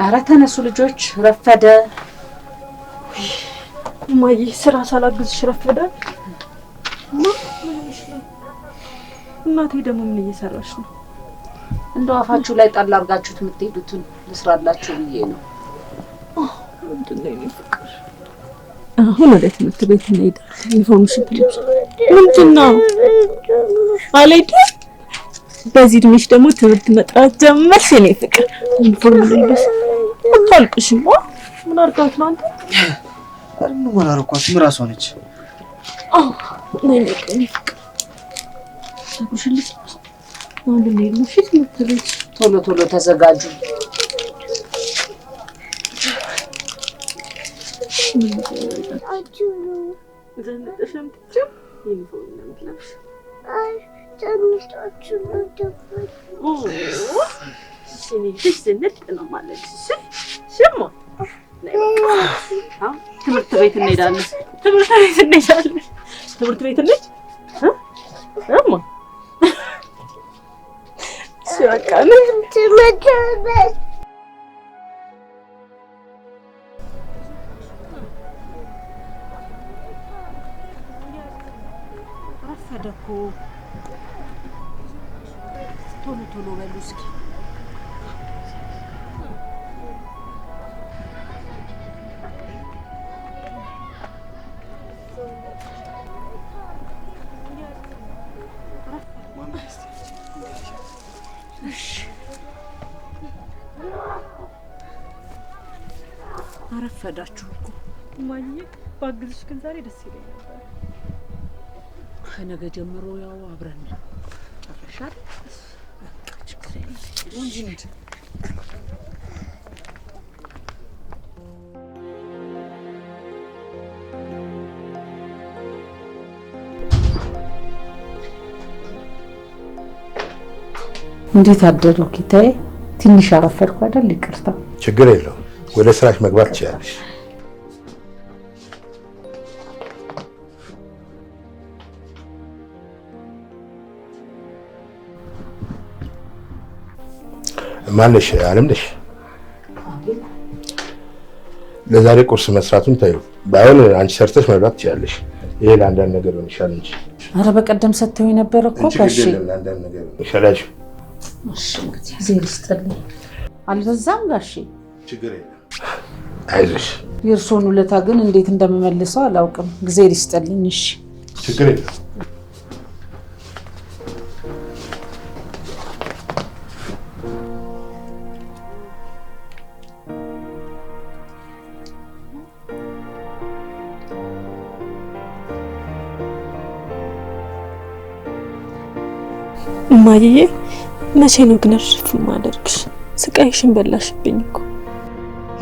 ኧረ ተነሱ ልጆች ረፈደ። ማይ ስራ ሳላግዝሽ ረፈደ። እናቴ ደግሞ ምን እየሰራሽ ነው? እንደው አፋችሁ ላይ ጣል አድርጋችሁት የምትሄዱትን ልስራላችሁ ብዬ ነው። ምንድነው የኔ ፍቅር? አሁን ወደ ትምህርት ቤት እንሄድ። ዩኒፎርምሽን ትለብሽ። ምንድነው አልሄድም። በዚህ እድሜሽ ደግሞ ትምህርት መጥራት ጀመርሽ የኔ ፍቅር። ዩኒፎርም ልበስ። አታልቅሽማ። ምን አርጋት ነው አንተ? አረም ወራርኳት ምራሷ ነች። ነይ ፍቅር። ሰኩሽልሽ አሁን ልሄድ ነው። እሺ ትምህርት ቤት ቶሎ ቶሎ ተዘጋጁ። ዘንጠሽም ትችም ዩኒፎርም ነው የምትለብሽ። ተምሽታችሁ ነው ደብረ ዝንጥ ነው ማለት ሽሞ ትምህርት ቤት እንሄዳለን። ትምህርት ቤት እንሂድ እማ ሲያቃ ነው ትመጣለች። ረፈደኩ። ቶሎ ቶሎ በሉ እስኪ። አረፈዳችሁ እኮ ማይ ባግዝሽ ግን ዛሬ ደስ ይለኝ ነበር። ከነገ ጀምሮ ያው አብረን ጨርሻል። እንጂ እንዴት አደሩ ጌታዬ? ትንሽ አረፈድኩ አይደል? ይቅርታ። ችግር የለውም። ወደ ስራሽ መግባት ትችያለሽ። ማለሽ አለምነሽ ለዛሬ ቁርስ መስራቱን ታዩ። ባይሆን አንቺ ሰርተሽ መብላት ትችያለሽ። ይሄ ለአንዳንድ ነገር ይሆንሻል እንጂ። ኧረ በቀደም ሰጥተው የነበረ እኮ ጋሼ። ለአንዳንድ ነገር ይሻላል። እሺ ዜር ይስጥልኝ። አልበዛም ጋሼ? ችግር የለም አይዞሽ። የእርሶን ውለታ ግን እንዴት እንደምመልሰው አላውቅም። ዜር ይስጥልኝ። እሺ ችግር የለም። እማዬ መቼ ነው ግን እርፍ ማደርግሽ? ስቃይሽን በላሽብኝ እኮ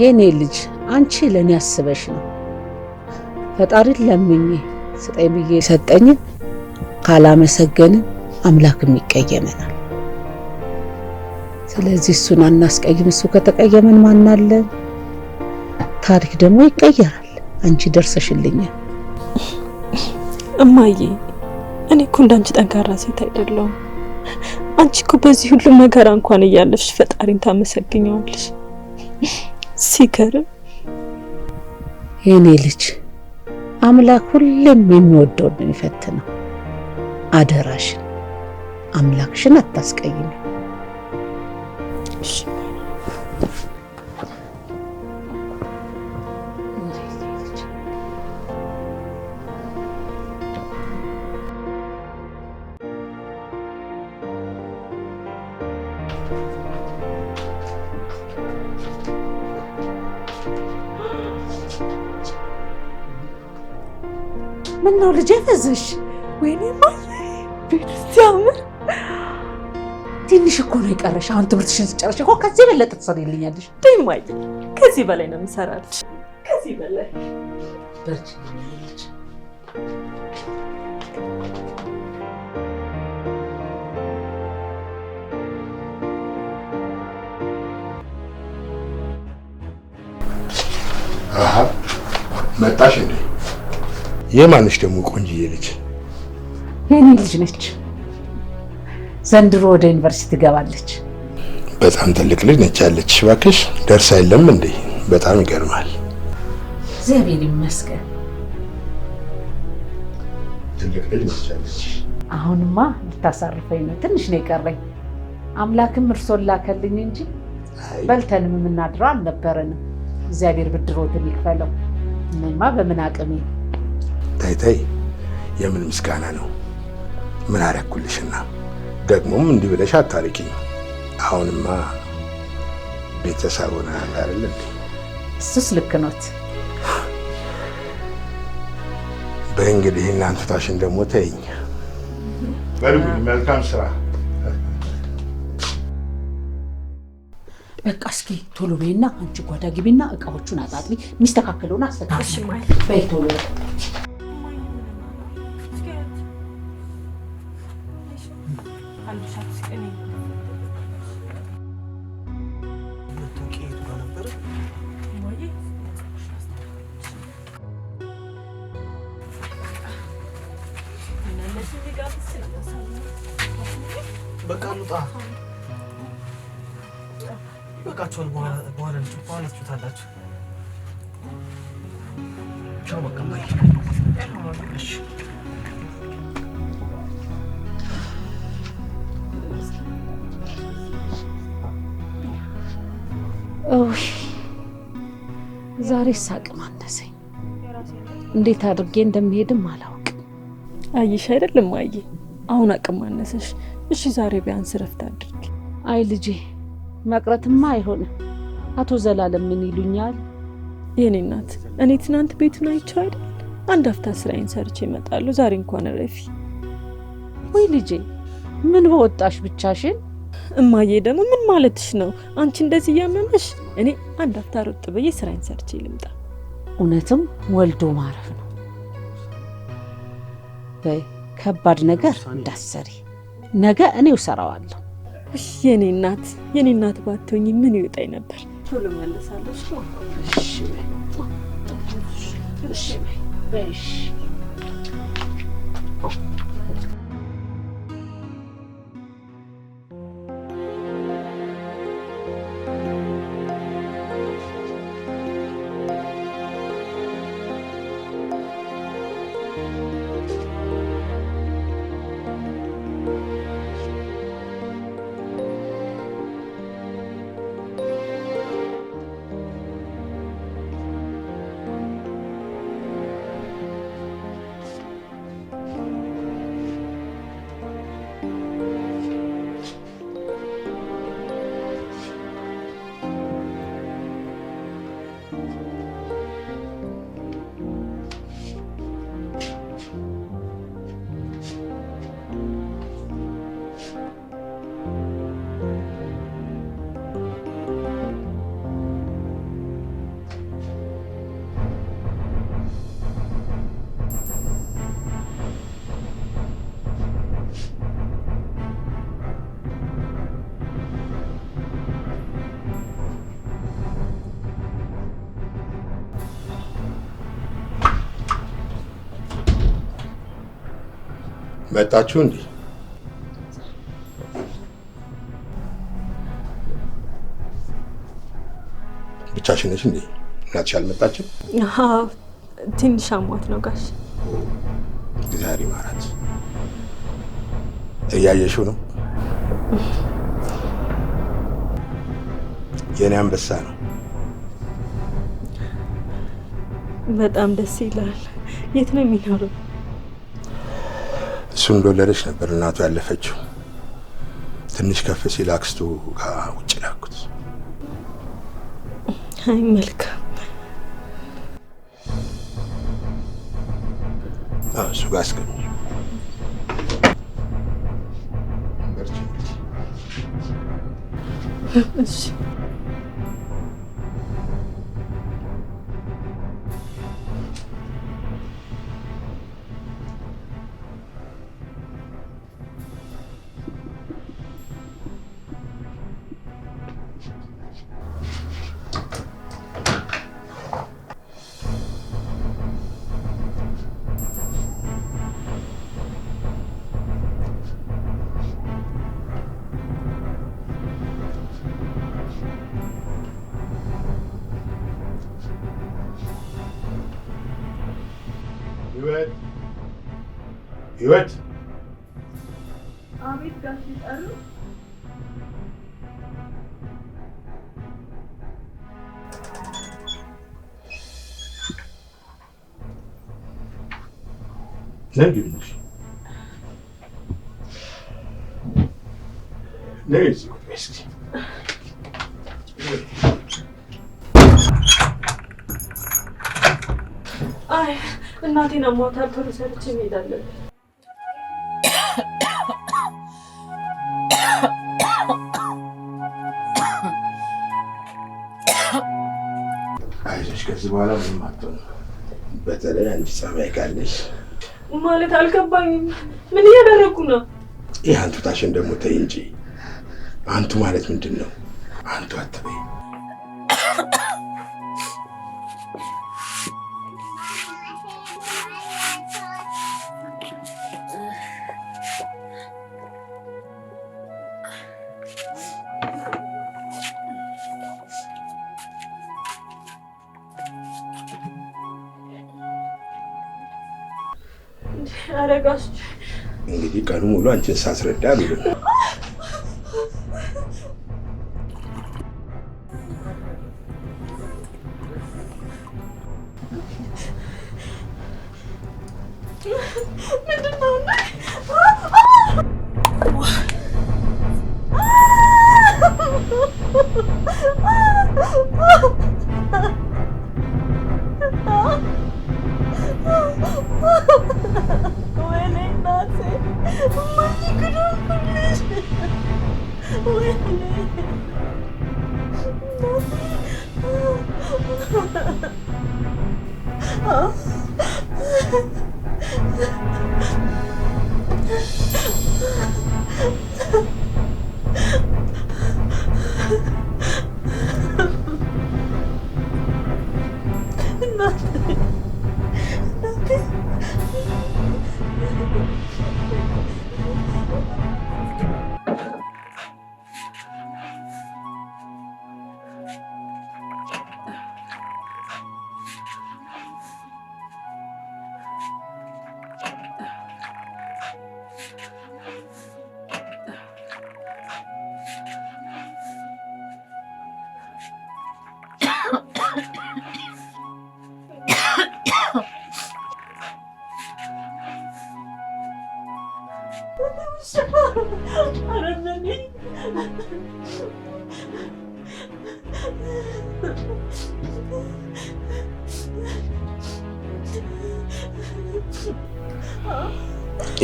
የኔ ልጅ። አንቺ ለኔ አስበሽ ነው። ፈጣሪን ለምኜ ስጠኝ ብዬ ሰጠኝ። ካላመሰገንን አምላክም ይቀየመናል። ስለዚህ እሱን አናስቀይም። እሱ ከተቀየመን ማን አለ? ታሪክ ደግሞ ይቀየራል። አንቺ ደርሰሽልኛል እማዬ። እኔ እኮ እንዳንቺ ጠንካራ ሴት አይደለሁም። አንቺ እኮ በዚህ ሁሉ መከራ እንኳን እያለፍሽ ፈጣሪን ታመሰግኛለሽ። ሲከርም የኔ ልጅ አምላክ ሁሌም የሚወደውን ነው የሚፈትነው። አደራሽን አምላክሽን አታስቀይሚ። እሺ ምን ነው ልጄ ፈዘሽ? ወይኔ ማየ ቤት ሲያምር። ትንሽ እኮ ነው የቀረሽ። አሁን ትምህርትሽን ስጨርሽ እኮ ከዚህ የበለጠ ትሰሪልኛለሽ። ደማይ ከዚህ በላይ ነው የምሰራልሽ። ከዚህ በላይ በርቺ። አሃ መጣሽ እንዴ? የማንሽ ደግሞ ቆንጅዬ ልጅ? የኔ ልጅ ነች። ዘንድሮ ወደ ዩኒቨርሲቲ ትገባለች። በጣም ትልቅ ልጅ ነች ያለች። እባክሽ ደርሳ የለም እንዴ? በጣም ይገርማል። እግዚአብሔር ይመስገን። ትልቅ ልጅ ነች ያለች። አሁንማ ልታሳርፈኝ ነው። ትንሽ ነው የቀረኝ። አምላክም እርሶን ላከልኝ እንጂ በልተንም የምናድረው አልነበረንም። እግዚአብሔር ብድሮትን ይክፈለው። እኔማ በምን አቅሜ። ተይ ተይ፣ የምን ምስጋና ነው? ምን አረኩልሽና? ደግሞም እንዲህ ብለሽ አታርቂኝ። አሁንማ ቤተሰብ ሆነናል አይደል እንዴ? እሱስ ልክ ኖት። በእንግዲህ እናንተ ታሽን ደግሞ ተይኝ። በልጉ መልካም ስራ። በቃ እስኪ ቶሎ በይና አንቺ ጓዳ ግቢና እቃዎቹን አጣጥቢ። የሚስተካከለውን አስተካክል። እሺ ማይ በይ ቶሎ። በቃ እንውጣ። በቃችኋል። በኋላ ትችታላችሁ። ቻው። በቃ ማይ። እሺ ዛሬ ሳቅ ማነሰኝ። እንዴት አድርጌ እንደምሄድም አላውቅም። አይሽ አይደለም ማየ፣ አሁን አቅም ማነሰሽ። እሺ ዛሬ ቢያንስ ረፍት አድርጊ። አይ ልጄ መቅረትማ አይሆንም። አቶ ዘላለም ምን ይሉኛል? የኔ እናት እኔ ትናንት ቤቱን አይቼው አይደል? አንድ አፍታ ስራዬን ሰርቼ እመጣለሁ። ዛሬ እንኳን ረፊ። ወይ ልጄ ምን በወጣሽ ብቻሽን? እማዬ ደግሞ ምን ማለትሽ ነው? አንቺ እንደዚህ እያመመሽ እኔ አንድ አፍታ ሮጥ ብዬ ስራዬን ሰርቼ ልምጣ። እውነትም ወልዶ ማረፍ ነው። በይ ከባድ ነገር እንዳሰሪ፣ ነገ እኔው ሰራዋለሁ። እሺ የኔ እናት ባትሆኚ ምን ይወጣኝ ነበር? ቶሎ መለሳለሁ። እሺ እሺ በይ። መጣችሁ እንዴ? ብቻሽን ነሽ እንዴ? እናትሽ አልመጣችም? አዎ ትንሽ አሟት ነው ጋሽ። ዛሬ ማራት እያየሽው ነው። የኔ አንበሳ ነው። በጣም ደስ ይላል። የት ነው የሚኖረው? እሱ እንደወለደች ነበር እናቱ ያለፈችው። ትንሽ ከፍ ሲል አክስቱ ጋር ውጭ ላኩት። አይ መልካም። እሱ ጋር አስገኝ። እሺ ህይወት አቤት ጋሽ ይጠሩ። ነግሪኝ እስኪ አይ እናቴን አሟታል። ቶሎ ሰርቼ እንሄዳለን። አይዞሽ፣ ከዚህ በኋላ ምንም አትሆንም። በተለይ አንቺ ጸባይ ካለሽ ማለት አልገባኝም። ምን እያደረጉ ነው? ይህ አንቱታሽን ደግሞ ተይ እንጂ። አንቱ ማለት ምንድን ነው? አንቱ አትበይ። አረጋሽ እንግዲህ ቀኑ ሙሉ አንቺን ሳስረዳ ብሎ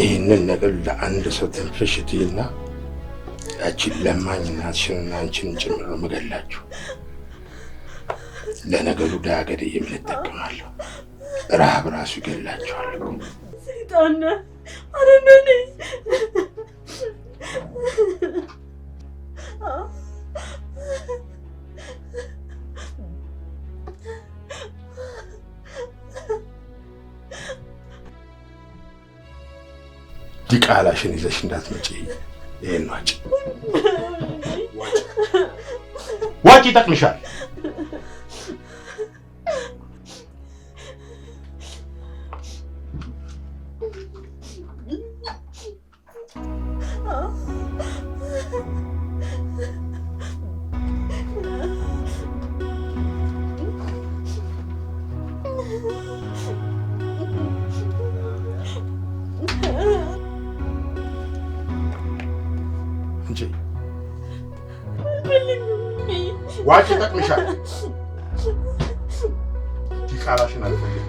ይህንን ነገር ለአንድ ሰው ትንፍሽ ትይና ያቺን ለማኝ እናትሽንና አንቺን ጭምር ነው የምገላችሁ። ለነገሩ ዳገደ የምንጠቀማለሁ። ረሃብ ራሱ ይገላችኋል። ሰይጣን አረመኔ ዲቃላሽን ይዘሽ እንዳትመጪ። ይሄን ዋጭ ዋጭ ይጠቅምሻል። እንጂ ዋጭ ጠቅምሻል። ዲቃላሽን አልፈልግም።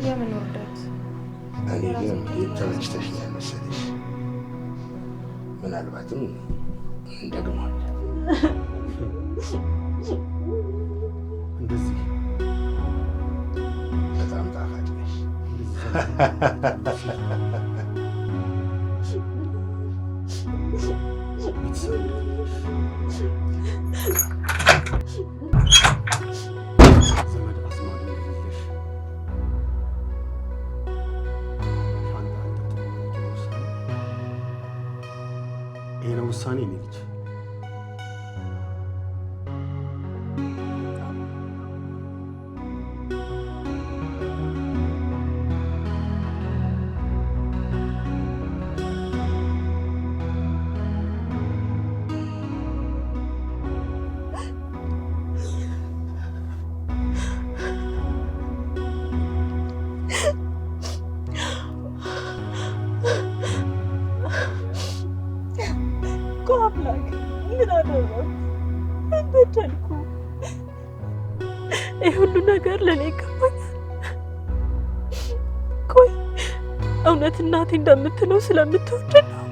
የምን ውርደት! እኔ ግን ተመችተሽኛል መሰለሽ። ምናልባትም እንደግመዋል። እንደዚህ በጣም ጣፋጭ ነሽ። ዘመድ አዝማድ እንደሌለሽ ሻንጣ ይሄ ነው ውሳኔ። እኔ ልጅ ይህ ሁሉ ነገር ለእኔ ይገባኛል። ቆይ እውነት እናቴ እንደምትለው ስለምትወድ ነው?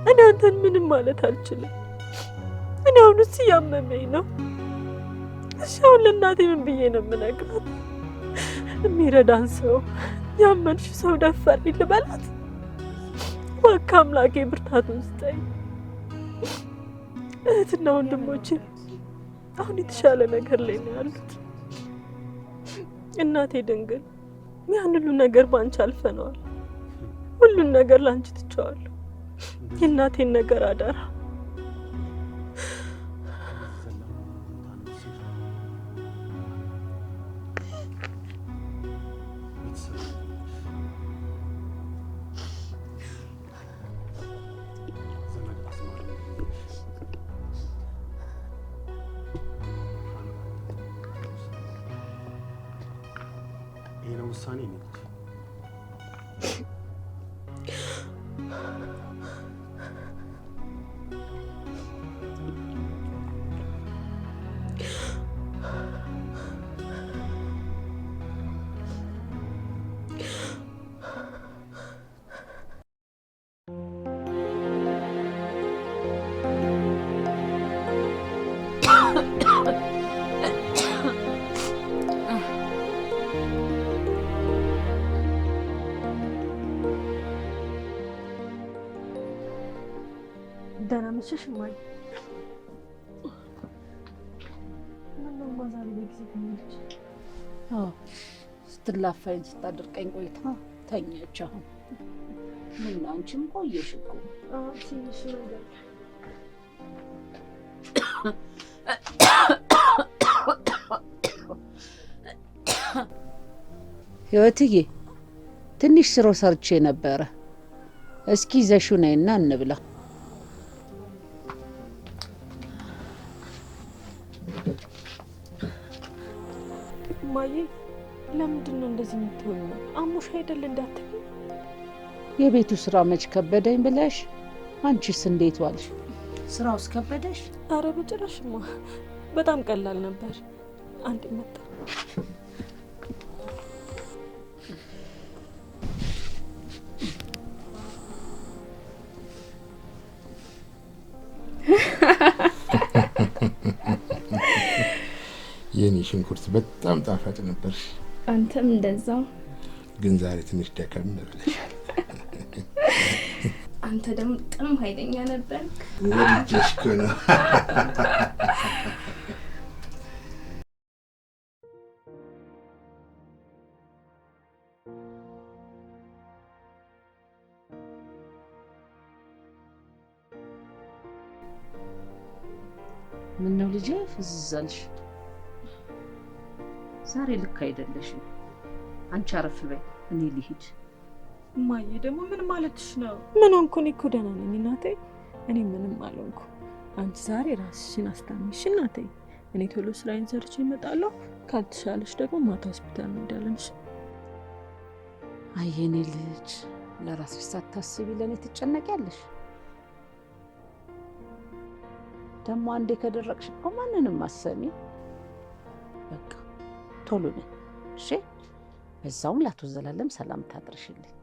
እኔ አንተን ምንም ማለት አልችልም። እኔ አሁንስ እያመመኝ ነው። እሺ አሁን ለእናቴ ምን ብዬ ነው የምነግራት? የሚረዳን ሰው ያመንሽ ሰው ደፈርኝ ልበላት? እባክህ አምላኬ ብርታቱን ስጠኝ። እህትና ወንድሞቼ አሁን የተሻለ ነገር ላይ ነው ያሉት። እናቴ ድንግል ያን ሁሉ ነገር ባንቺ አልፈነዋል። ሁሉን ነገር ላንቺ ትቼዋለሁ። የእናቴን ነገር አደራ። ይሄ ነው ውሳኔ። እኔ ልጅ ደህና መሸሽ እማዬ። ምነው እማ ዛሬ በጊዜ ተኛች? ስትላፋኝ ስታደርቀኝ ቆይታ ተኛች። አሁን ምን አንቺም ቆየሽ እኮ። ትንሽ ነገር ህይወትዬ ትንሽ ስሮ ሰርቼ ነበረ። እስኪ ይዘሽው ነይና እንብላ። እማዬ ለምንድን ነው እንደዚህ የምትሆኚው? አሞሽ አይደል እንዳትዪ። የቤቱ ስራ መች ከበደኝ ብለሽ? አንቺስ እንዴት ዋልሽ? ስራውስ ከበደሽ? አረ በጭራሽማ በጣም ቀላል ነበር። አንዴ መጣ። የኔ ሽንኩርት በጣም ጣፋጭ ነበር። አንተም እንደዛው። ግን ዛሬ ትንሽ ደከም ብለሻል። አንተ ደግሞ በጣም ኃይለኛ ነበር። ወልጅሽ እኮ ነው። ምን ነው ልጄ ፍዝዛልሽ? ዛሬ ልክ አይደለሽም። አንቺ አረፍ በይ፣ እኔ ልሂድ። እማዬ ደግሞ ምን ማለትሽ ነው? ምን ሆንኩ? እኔ እኮ ደህና ነኝ እናቴ። እኔ ምንም አልሆንኩ። አንቺ ዛሬ ራስሽን አስታምሽ እናቴ። እኔ ቶሎ ስራዬን ሰርቼ እመጣለሁ። ካልተሻለሽ ደግሞ ማታ ሆስፒታል እንሄዳለን። አይ የኔ ልጅ ለራስሽ ሳታስቢ ለኔ ትጨነቂያለሽ። ደግሞ አንዴ ከደረቅሽ እኮ ማንንም አሰሚ። በቃ ቶሎ ነኝ እሺ። በዛውም ላቶ ዘላለም ሰላም ታድርሽልኝ።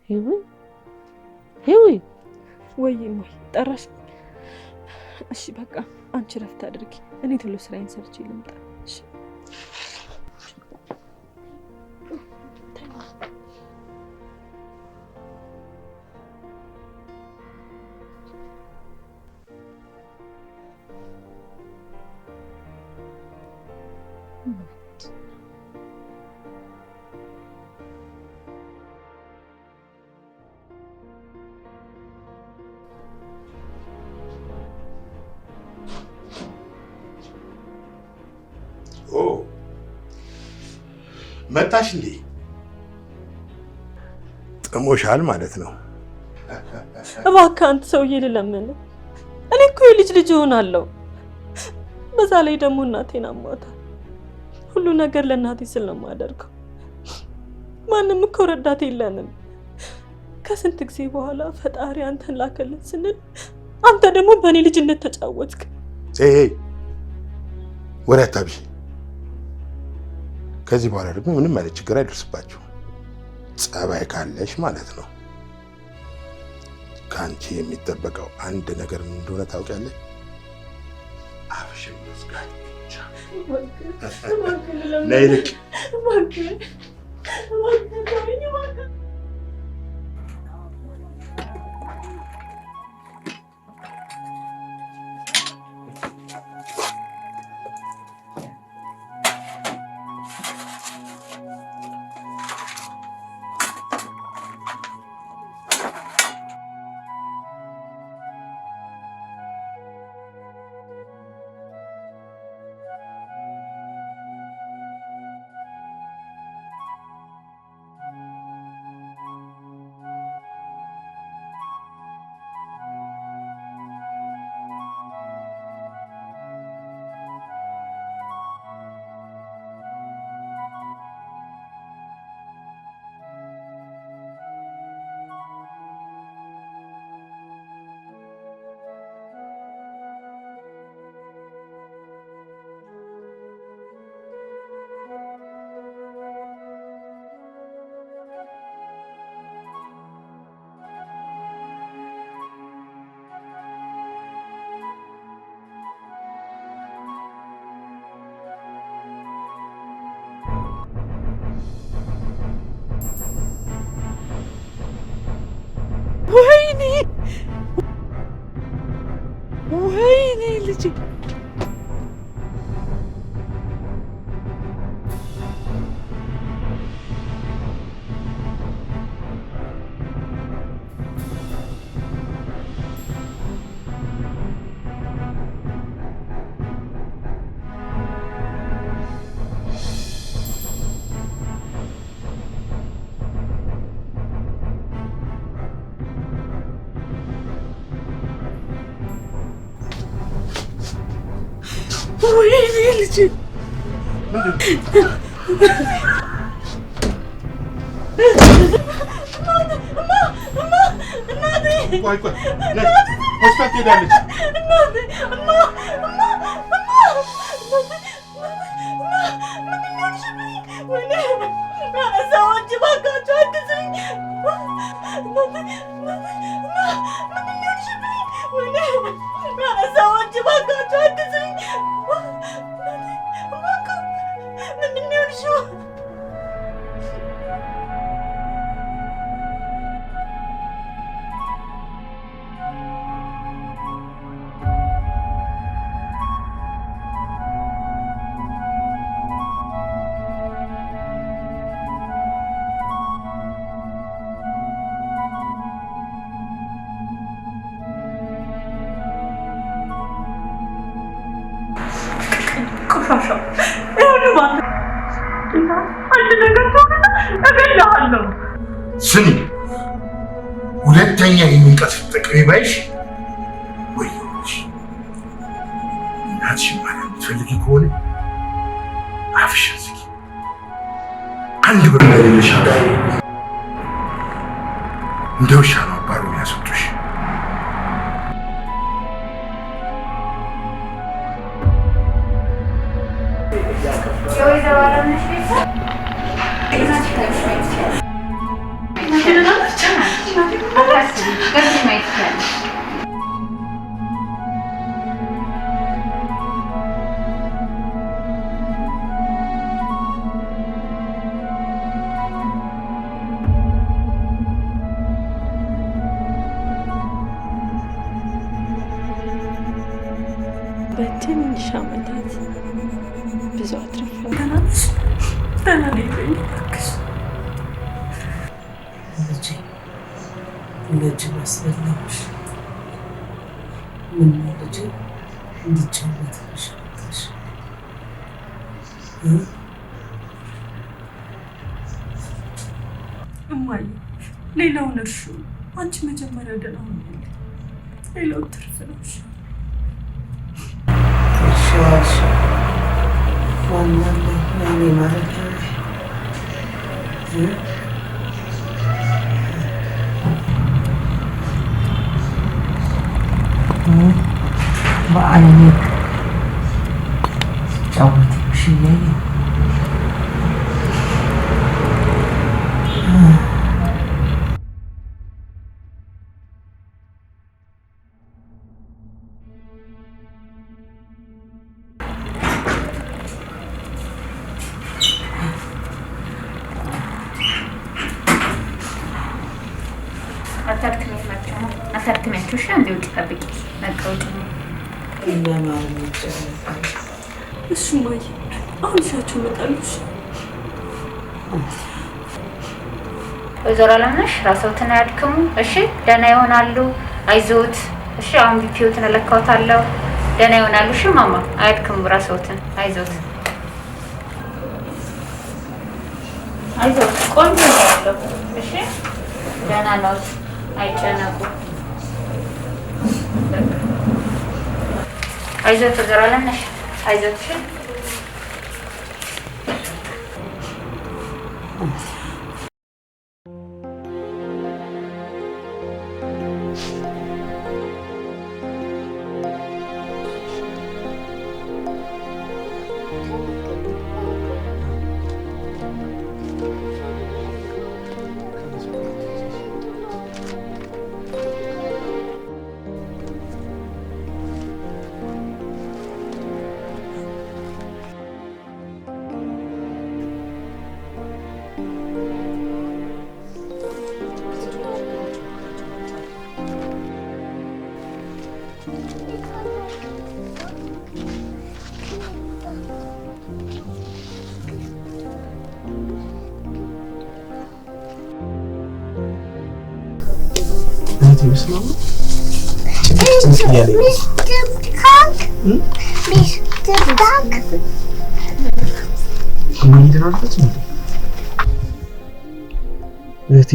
ሂዊ ወይ ጠራሽ? እሺ በቃ አንቺ ረፍት አድርጊ። እኔ ቶሎ ስራዬን ሰርቼ ልምጣ። እሺ መጣሽ እንዴ? ጥሞሻል ማለት ነው። እባክህ አንተ ሰውዬ ልለምን። እኔ እኮ የልጅ እሆናለሁ። በዛ ላይ ደግሞ እናቴን አሟታል። ሁሉ ነገር ለእናቴ ስል ነው የማደርገው። ማንም እኮ ረዳት የለንም። ከስንት ጊዜ በኋላ ፈጣሪ አንተን ላከልን ስንል አንተ ደግሞ በእኔ ልጅነት ተጫወትክ። ወሬ አታብዢ። ከዚህ በኋላ ደግሞ ምንም አይነት ችግር አይደርስባችሁ። ጸባይ ካለሽ ማለት ነው። ካንቺ የሚጠበቀው አንድ ነገር ምን እንደሆነ ታውቂያለሽ? አፍሽን መዝጋት ብቻ። ነይ ልቅ ወይኔ ልጅ ቆይ ሆስፒታል ትሄዳለች። ሰዎች እባካችሁ አግዙኝ። ሰዎች እባካችሁ አግዙኝ። ምንድን ነው የሆንሽው? አታሻው። ይሁን ማለት አንድ ነገር ተሆነ እገድልሃለሁ። ስሚ፣ ሁለተኛ የሚንቀፍ ጥቅም ይባይሽ ወይስ እናትሽ ማለት የምትፈልጊ ከሆነ አፍሽን ዝጊ። አንድ ብር እንደሌለሽ አውቃለሁ። እንደ ውሻ ነው አባሮ ያስወጡሽ። በትንሽ ዓመታት ብዙ አትርፈናል። ልጅ መስለሽ ምን ልጅ እንዲጫወትሽ እማዬ፣ ሌላው ነሽ። አንቺ መጀመሪያ ደህና ሁኚ። ሌላው ትርፍ ነሽ። ሻሽ ዋናለ ያኔ ማለት በአይኔ ጫወትሽ እያየ አታክሚያቸው። እሺ፣ አንዴ ውጭ ጠብቂ። መቀውጥ ነው ለማለት እሱ ማየ አሁን እሳቸው ይመጣሉ። ወይዘሮ አለምነሽ ራስዎትን አያድክሙ። እሺ፣ ደህና ይሆናሉ። አይዞት። እሺ፣ አሁን ቢፒዎትን እለካዎታለሁ። ደህና ይሆናሉ። እሺ ማማ፣ አያድክሙ ራስዎትን። አይዞት፣ አይዞት። ቆንጆ ነው ያለው። እሺ፣ ደህና ነው። አይጨነቁ። አይዞት ወይዘሮ አለምነሽ፣ አይዞት። እሺ ይመስላል እህቴ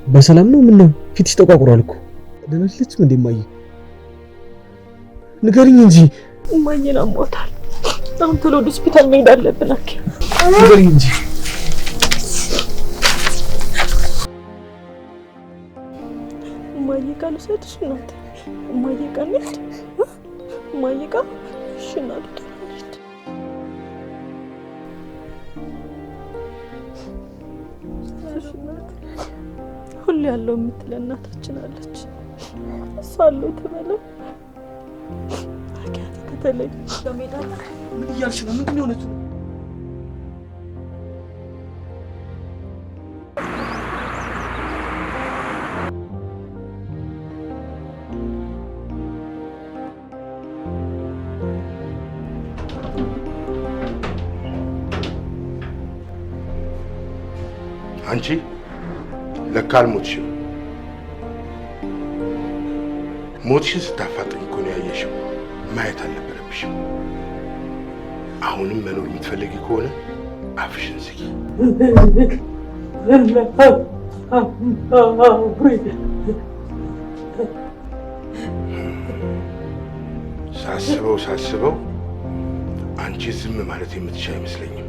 በሰላም ነው? ምን ነው ፊትሽ ተቋቁሯል እኮ። ደህና ነሽ እንዴ እማዬ? ንገሪኝ እንጂ። እማዬን አሟታል። አሁን ቶሎ ወደ ሆስፒታል መሄድ አለብን። ንገሪኝ እንጂ። እማዬ ጋር ልውሰድሽ እናቴ? እማዬ ጋር እንሂድ? እማዬ ጋር? እሺ እናቴ እንሂድ። እሺ እናቴ። ሁሌ ያለው የምትለን እናታችን አለች። እሷ አለው ትበለው። አኪያት ከተለይ ለሜዳ ምን እያልሽ ነው? ምንድን ነው የሆነችው? አንቺ ለካ አልሞትሽም። ሞትሽን ስታፋጥኝ እኮ ነው ያየሽው። ማየት አልነበረብሽም። አሁንም መኖር የምትፈልጊ ከሆነ አፍሽን ዝጊ። ሳስበው አንቺ ዝም ማለት የምትችይ አይመስለኝም።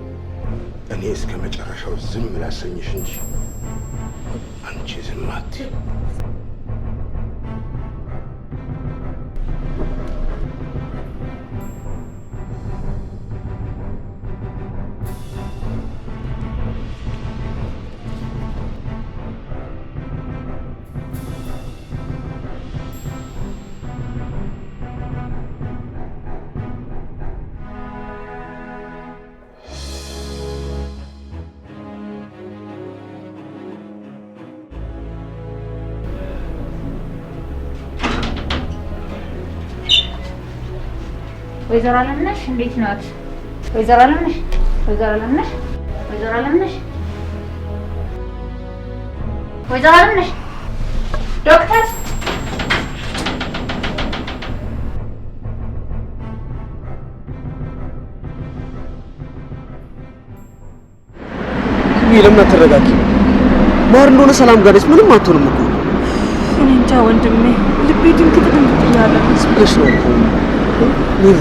እኔ እስከ መጨረሻው ዝም ላሰኝሽ እንጂ አንቺ ዝም አትይ። ወይዘሮ አለምነሽ እንዴት ናት? ወይዘሮ አለምነሽ ወይዘሮ አለምነሽ ወይዘሮ አለምነሽ ወይዘሮ አለምነሽ ዶክተር ለምን አትረጋጊ? ማር እንደሆነ ሰላም ጋር ነች። ምንም አትሆንም እኮ። እኔ እንጃ ወንድሜ፣ ልቤ ድንግጥ እያለ ስፕለሽ ነው እኮ ምን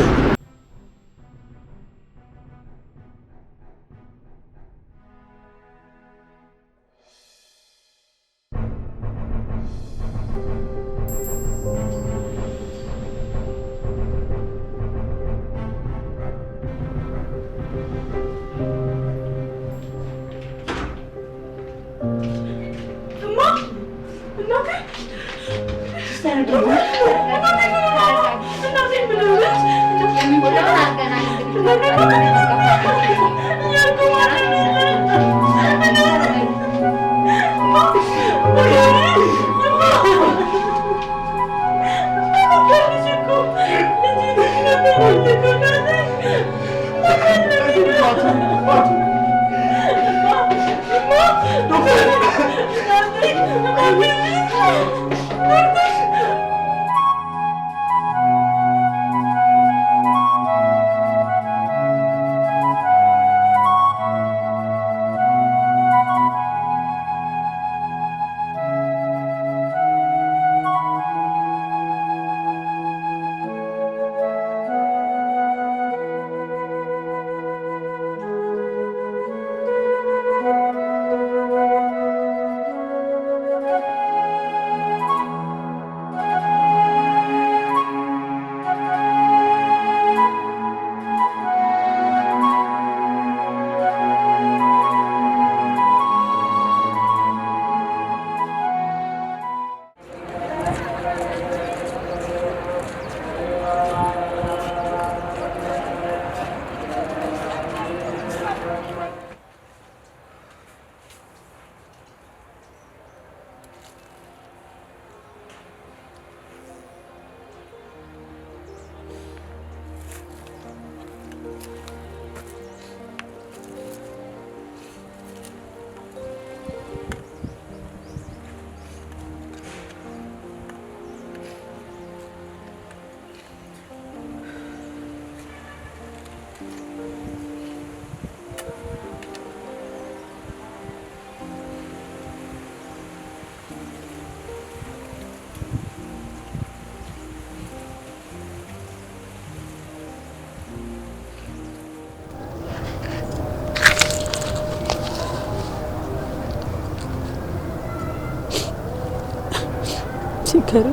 ሲከረ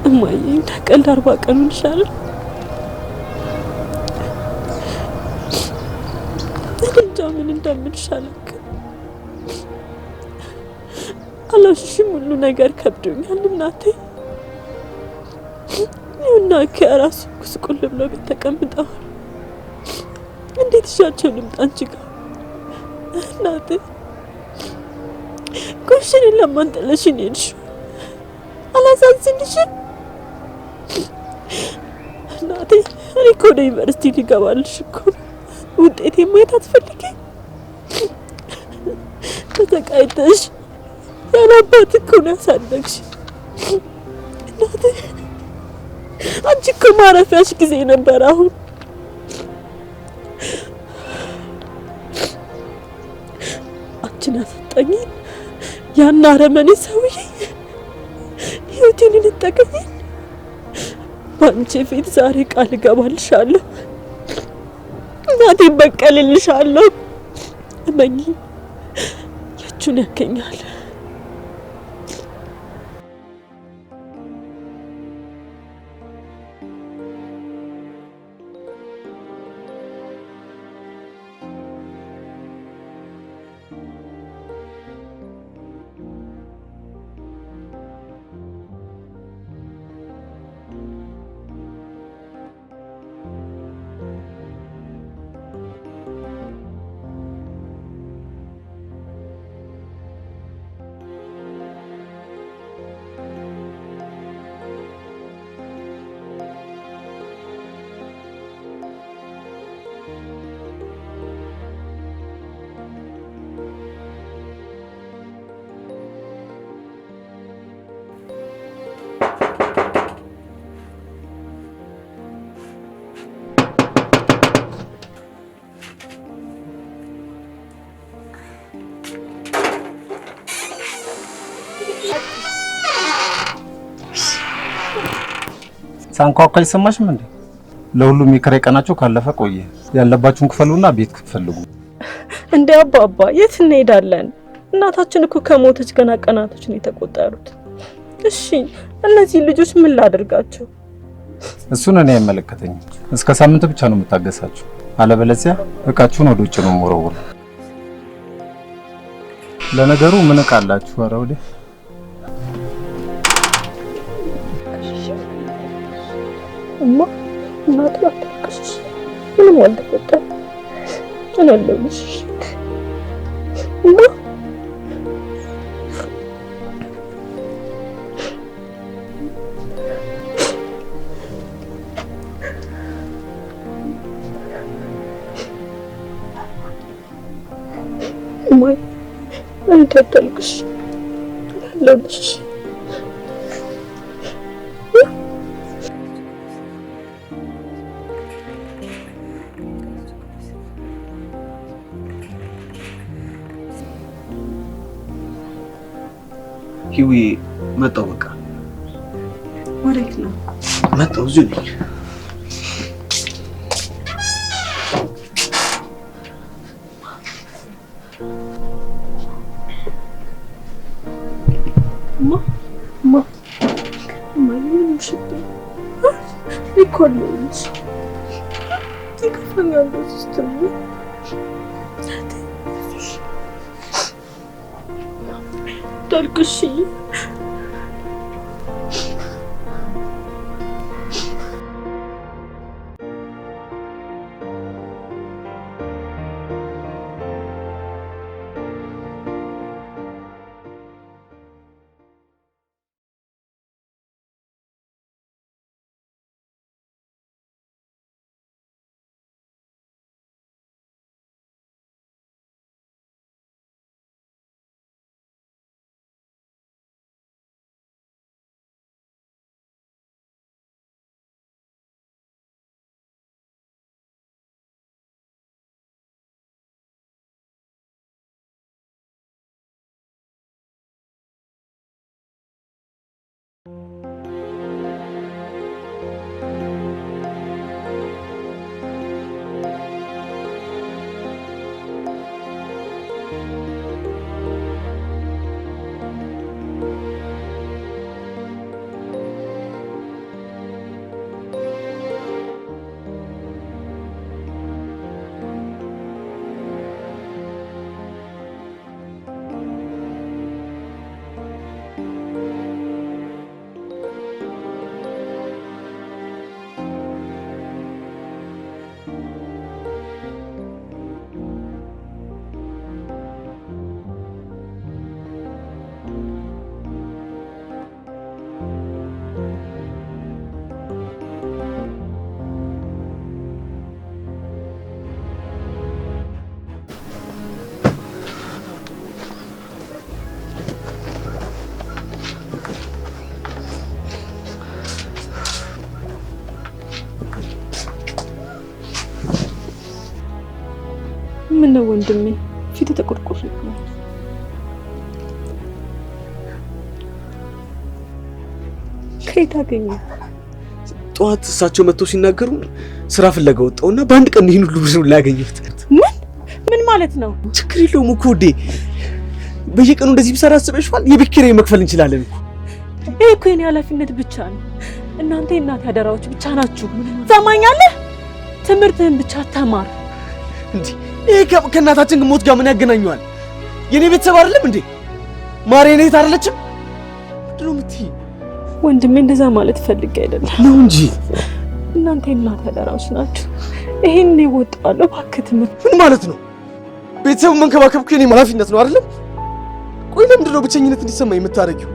እማዬ እንዳቀልድ 40 ቀኑን ይሻላል። እንጃ ምን እንደምንሻለክ አላሽም። ሁሉ ነገር ከብዶኛል እናቴ። እና ከራሱ ቁስቁል ብሎ ቤት ተቀምጠዋል። እንዴት ይሻቸው ልምጣ አንቺ ጋር እናቴ? ኮሽን ለማንጠለሽኝ እንሽ አላሳዝንሽም እናቴ? እኔ እኮ ወደ ዩኒቨርሲቲ ሊገባልሽ እኮ ውጤቴ ማየት አትፈልጊ? ተሰቃይተሽ ያለ አባት እኮ ነው ያሳደግሽ እናቴ። አንቺ እኮ ማረፊያሽ ጊዜ ነበር። አሁን ልጆችን ያሳጣኝ ያን አረመኔ ሰውዬ ህይወቴን ነጠቀኝ። ባንቺ ፊት ዛሬ ቃል እገባልሻለሁ፣ እናቴን በቀልልሻለሁ። እመኚ፣ ያቹን ያገኛል። ሳንኳኳ ይሰማሽም እንዴ? ለሁሉም የኪራይ ቀናቸው ካለፈ ቆየ። ያለባችሁን ክፈሉና ቤት ፈልጉ። እንዴ አባባ የት እንሄዳለን? እናታችን እኮ ከሞተች ገና ቀናቶች ነው የተቆጠሩት። እሺ እነዚህ ልጆች ምን ላድርጋቸው? እሱን እኔ አይመለከተኝም። እስከ ሳምንት ብቻ ነው የምታገሳችሁ። አለበለዚያ እቃችሁን ወደ ውጭ ነው የምወረውሩ። ለነገሩ ምን እቃ አላችሁ? ኧረ ወዴ እማ እናት አትልቀሽ፣ ምንም አልተፈጠረም። እኔ አለሁልሽ እማ። እማ አንተ አትልቀሽ፣ አለሁልሽ። ሂዊ መጣሁ። በቃ ወዴት ነው? መጣሁ። እዚሁ ነኝ። ምን ነው ወንድሜ ፊት ተቆርቆር? ከየት አገኘ? ጠዋት እሳቸው መጥተው ሲናገሩ ስራ ፍለጋ ወጣውና በአንድ ቀን ይሄን ሁሉ ብር ላገኘሁት። ምን ማለት ነው? ችግር የለውም እኮ ውዴ፣ በየቀኑ እንደዚህ ብሰራ አስበሽዋል? የቤት ኪራይ መክፈል እንችላለን እኮ። ይሄ እኮ የኔ ኃላፊነት ብቻ ነው። እናንተ የእናት አደራዎች ብቻ ናችሁ። ሰማኛለህ? ትምህርትህን ብቻ ተማር እንዴ። ይሄ ከእናታችን ሞት ጋር ምን ያገናኘዋል? የኔ ቤተሰብ አይደለም እንዴ? ማሬ እኔት አይደለችም? ምንድን ነው የምትይኝ? ወንድሜ እንደዛ ማለት ፈልጌ አይደለም ነው እንጂ እናንተ የእናት አደራዎች ናችሁ። ይሄን እወጣለሁ። እባክህ ትምህርት ምን ማለት ነው? ቤተሰቡን መንከባከብ እኮ የኔ ኃላፊነት ነው አይደለም? ቆይ ለምንድን ነው ብቸኝነት እንዲሰማኝ የምታደርጊው?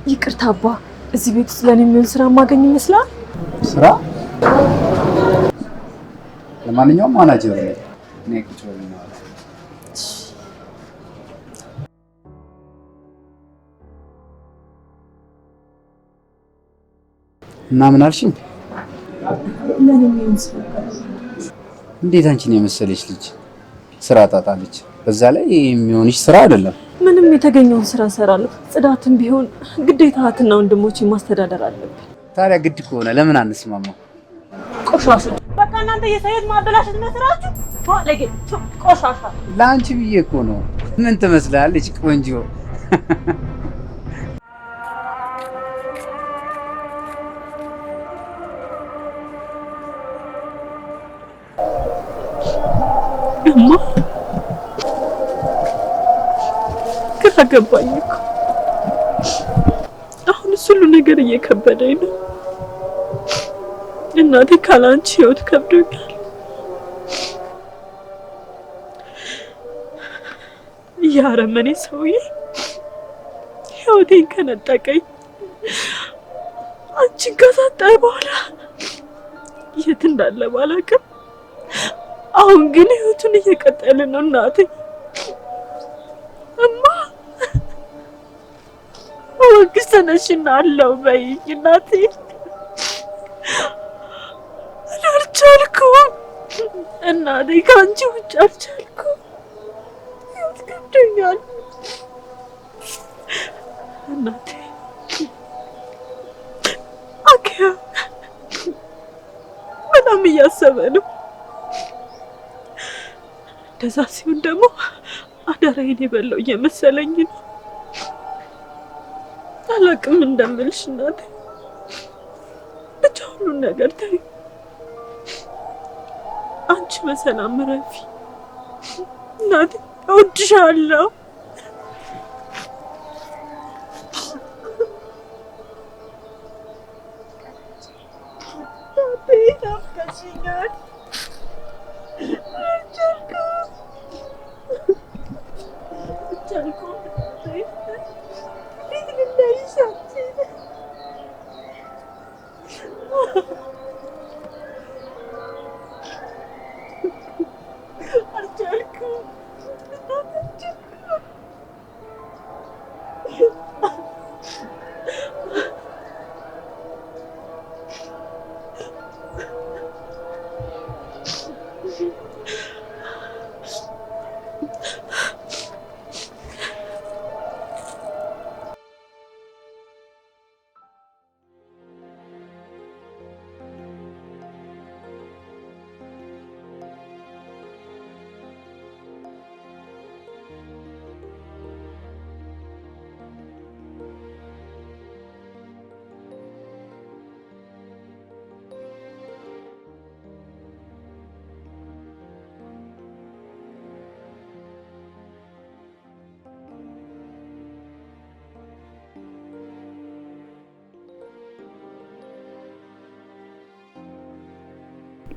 ይቅርታ አባ፣ እዚህ ቤት ውስጥ ለኔ የሚሆን ስራ ማገኝ ይመስላል? ስራ? ለማንኛውም ማናጀር ነኝ እኔ። ቁጭ ብለን ነው እና ምን አልሽኝ? ለኔ የሚሆን ስራ እንዴት አንቺን የመሰለች ልጅ ስራ ታጣለች? በዛ ላይ የሚሆንሽ ስራ አይደለም። ምንም የተገኘውን ስራ እሰራለሁ። ጽዳትም ቢሆን ግዴታ እህትና ወንድሞቼን ማስተዳደር አለብኝ። ታዲያ ግድ ከሆነ ለምን አንስማማው? ቆሻሻ በቃ እናንተ የሰይድ ማበላሸት ነው ስራችሁ። ባለጌ ቆሻሻ። ለአንቺ ብዬ እኮ ነው። ምን ትመስላለች ቆንጆ። እማ ግራ ገባኝ እኮ። አሁን ሁሉ ነገር እየከበደኝ ነው። እናቴ ካላንቺ ህይወት ከብዶኛል። ያረመኔ ሰውዬ ህይወቴን ከነጠቀኝ አንቺን ካሳጣኝ በኋላ የት እንዳለ ባላውቅም አሁን ግን ህይወቱን እየቀጠለ ነው። እናቴ እማ እባክሽ ተነሽና አለው በይኝ እናቴ። አልቻልኩም እናቴ፣ ከአንቺ ውጭ አልቻልኩም። ህይወት ከብዶኛል እናቴ። አኪያ በጣም እያሰበ ነው። እንደዛ ሲሆን ደግሞ አደራዬን የበላው እየመሰለኝ ነው። አላውቅም እንደምልሽ እናቴ፣ ብቻ ሁሉን ነገር ተይ። አንቺ በሰላም ረፊ እናቴ፣ እወድሻለሁ። ናፍቀሽኛል።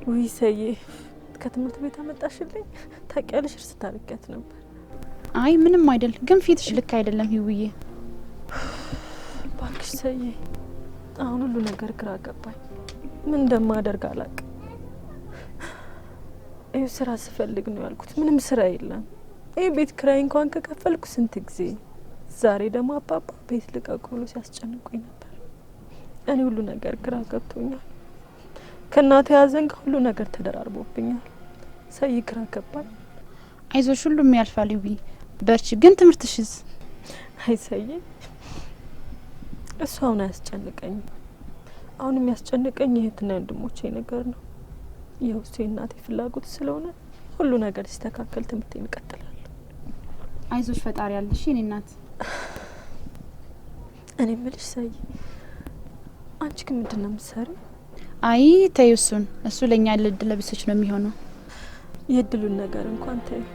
ወይ ሰዬ ከትምህርት ቤት አመጣሽልኝ ታውቂያለሽ እርስ ታርቂያት ነበር። አይ ምንም አይደል፣ ግን ፊትሽ ልክ አይደለም ህውዬ። ባክሽ ሰዬ አሁን ሁሉ ነገር ግራ ገባኝ። ምን እንደማደርግ አላውቅም። ይኸው ስራ ስፈልግ ነው ያልኩት፣ ምንም ስራ የለም። ይሄ ቤት ክራይ እንኳን ከከፈልኩ ስንት ጊዜ። ዛሬ ደግሞ አባባ ቤት ልቀቁ ብሎ ሲያስጨንቁኝ ነበር። እኔ ሁሉ ነገር ግራ ገብቶኛል። ከእናቴ ያዘን ሁሉ ነገር ተደራርቦብኛል። ሰይ ግራ ገባኝ። አይዞሽ ሁሉም ያልፋል ህውዬ፣ በርቺ። ግን ትምህርትሽስ? አይ ሰይ እሱ አሁን አያስጨንቀኝም። አሁን የሚያስጨንቀኝ የእህትና ወንድሞቼ ነገር ነው። ይኸው እሱ የእናቴ ፍላጎት ስለሆነ ሁሉ ነገር ሲስተካከል ትምህርቴን እቀጥላለሁ። አይዞሽ ፈጣሪ ያለሽ የኔ እናት። እኔ የምልሽ ሰይ አንቺ ግን ምንድን ነው የምትሰሪው? አይ ተይው እሱን፣ እሱ ለኛ ለድል ለብሰች ነው የሚሆነው። የድሉን ነገር እንኳን ተይው።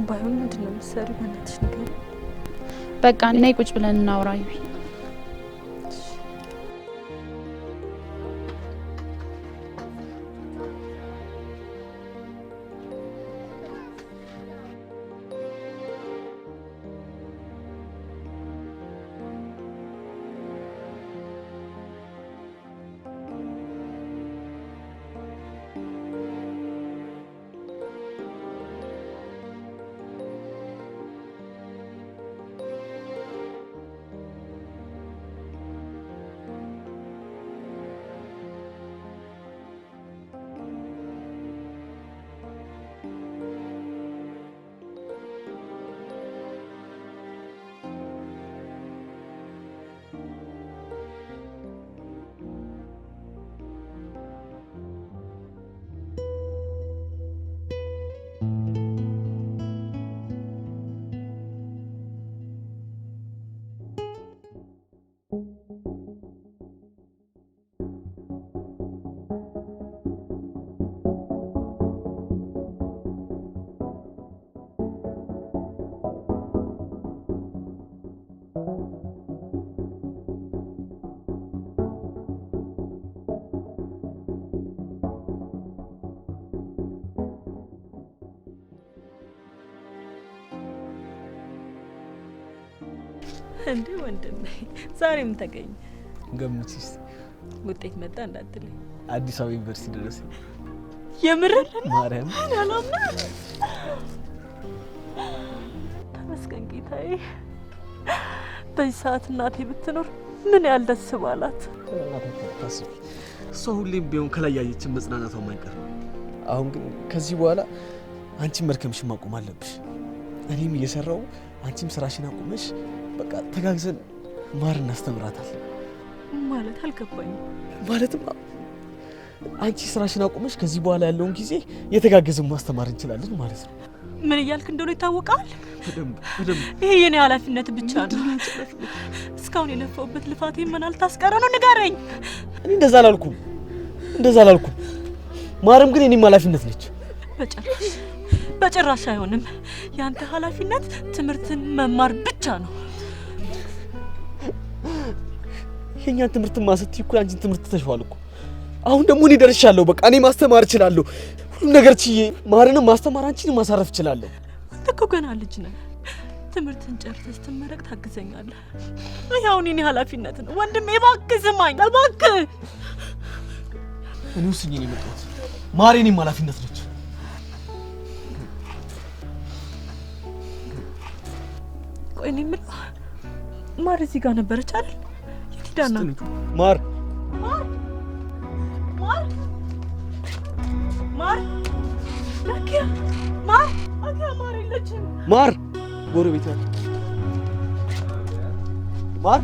ባይሆን ምንድን ነው የምትሰሪው? በእናትሽ ንገሪኝ። በቃ ነይ ቁጭ ብለን እናውራ። እንዴ ወንድሜ ዛሬም ተገኘ? ገምቺስ? ውጤት መጣ እንዳትልኝ። አዲስ አበባ ዩኒቨርሲቲ ድረስ። የምር ማርያም አላምና። ተመስገን ጌታዬ። በዚህ ሰዓት እናቴ ብትኖር ምን ያህል ደስ ባላት። ታስቢ፣ እሷ ሁሌም ቢሆን ከላይ ያየችን መጽናናቷ ማይቀር። አሁን ግን ከዚህ በኋላ አንቺም መርከምሽን ማቆም አለብሽ። እኔም እየሰራው አንቺም ስራሽን አቁመሽ በቃ ተጋግዘን ማር እናስተምራታለን። ማለት አልገባኝም። ማለትም አንቺ ስራሽን አቁመሽ ከዚህ በኋላ ያለውን ጊዜ የተጋገዝን ማስተማር እንችላለን ማለት ነው። ምን እያልክ እንደሆነ ይታወቃል። በደንብ ይሄ የኔ ኃላፊነት ብቻ ነው። እስካሁን የለፈውበት ልፋቴ ምን አልታስቀረ ነው? ንገረኝ። እኔ እንደዛ አላልኩም። ማርም ግን የኔም ኃላፊነት ነች። በጭራሽ አይሆንም። ያንተ ኃላፊነት ትምህርትን መማር ብቻ ነው። የኛን ትምህርት ማሰትይ እኮ አንቺን ትምህርት ተሽዋል እኮ። አሁን ደግሞ እኔ ደርሻለሁ። በቃ እኔ ማስተማር እችላለሁ። ሁሉ ነገር ችዬ ማርንም ማስተማር አንቺን ማሳረፍ እችላለሁ። አንተ እኮ ገና ልጅ ነህ። ትምህርትን ጨርሰህ ስትመረቅ ታግዘኛለህ። ይሄ አሁን የኔ ኃላፊነት ነው። ወንድሜ እባክህ ስማኝ፣ እባክህ። እኔ ወስኜ ነው የመጣሁት። ማር የኔም ኃላፊነት ነች። ቆይ እኔ የምልህ ማር እዚህ ጋር ነበረች አይደል? የት ሄዳ ነው? ማር ዳኪያ ማር የለችም። ማር ጎረቤት ያለ ማር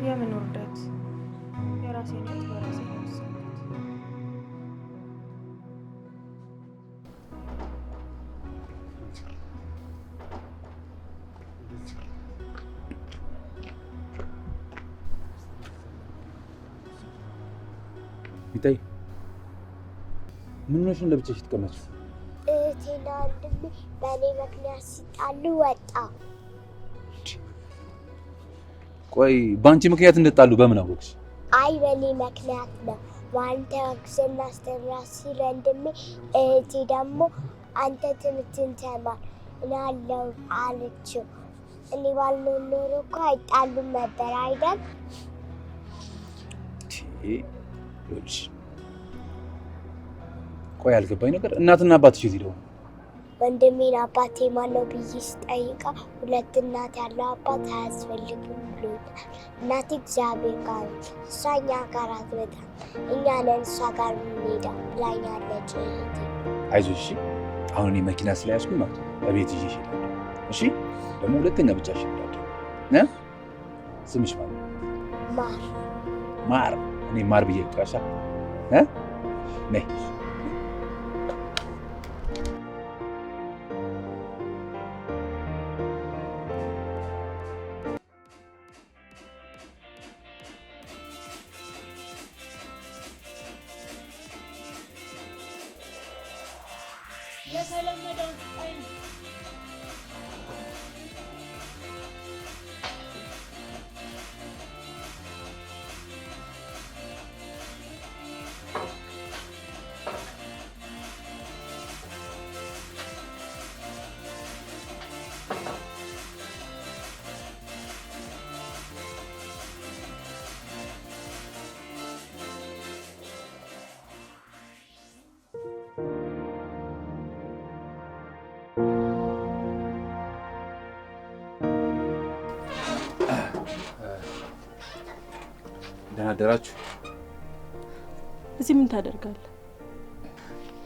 የምን ውርደት! የራሴን ህይወት በራሴ ይታይ ምን ነሽ ለብቻሽ ተቀመጥሽ? እህቴና ወንድሜ በእኔ ምክንያት ሲጣሉ ወጣ። ቆይ ባንቺ ምክንያት እንደጣሉ በምን አወቅሽ? አይ በእኔ ምክንያት ነው። ዋንተ ወክሰና አስተምራ ሲል ወንድሜ፣ እህቴ ደግሞ አንተ ትምህርትን ተማር እና አለው አለችው። እኔ ባልኖር ኖሮ እኮ አይጣሉም ነበር አይደል? ይኸውልሽ ቆይ አልገባኝ ነገር እናትና አባትሽ የት ሄደው? ወንድሜን አባቴ ማነው ብዬ ስጠይቃ ሁለት እናት ያለው አባት አያስፈልግም ብሎኛል። እናቴ እግዚአብሔር ጋር ነው፣ እሷ እኛ ጋር አትመጣም፣ እኛ ነን እሷ ጋር የምንሄደው ብላኛለች እህቴ። አይዞሽ እሺ። አሁን እኔ መኪና ስለያዝኩኝ ማለት ነው እቤት ይዤሽ እሄዳለሁ። እሺ ደግሞ ሁለተኛ ብቻሽ እንዳትሆኚ። ስምሽ ማለት ነው? ማር። ማር? እኔ ማር ብዬ ልጥራሻ? ነይ ደህና አደራችሁ። እዚህ ምን ታደርጋለህ?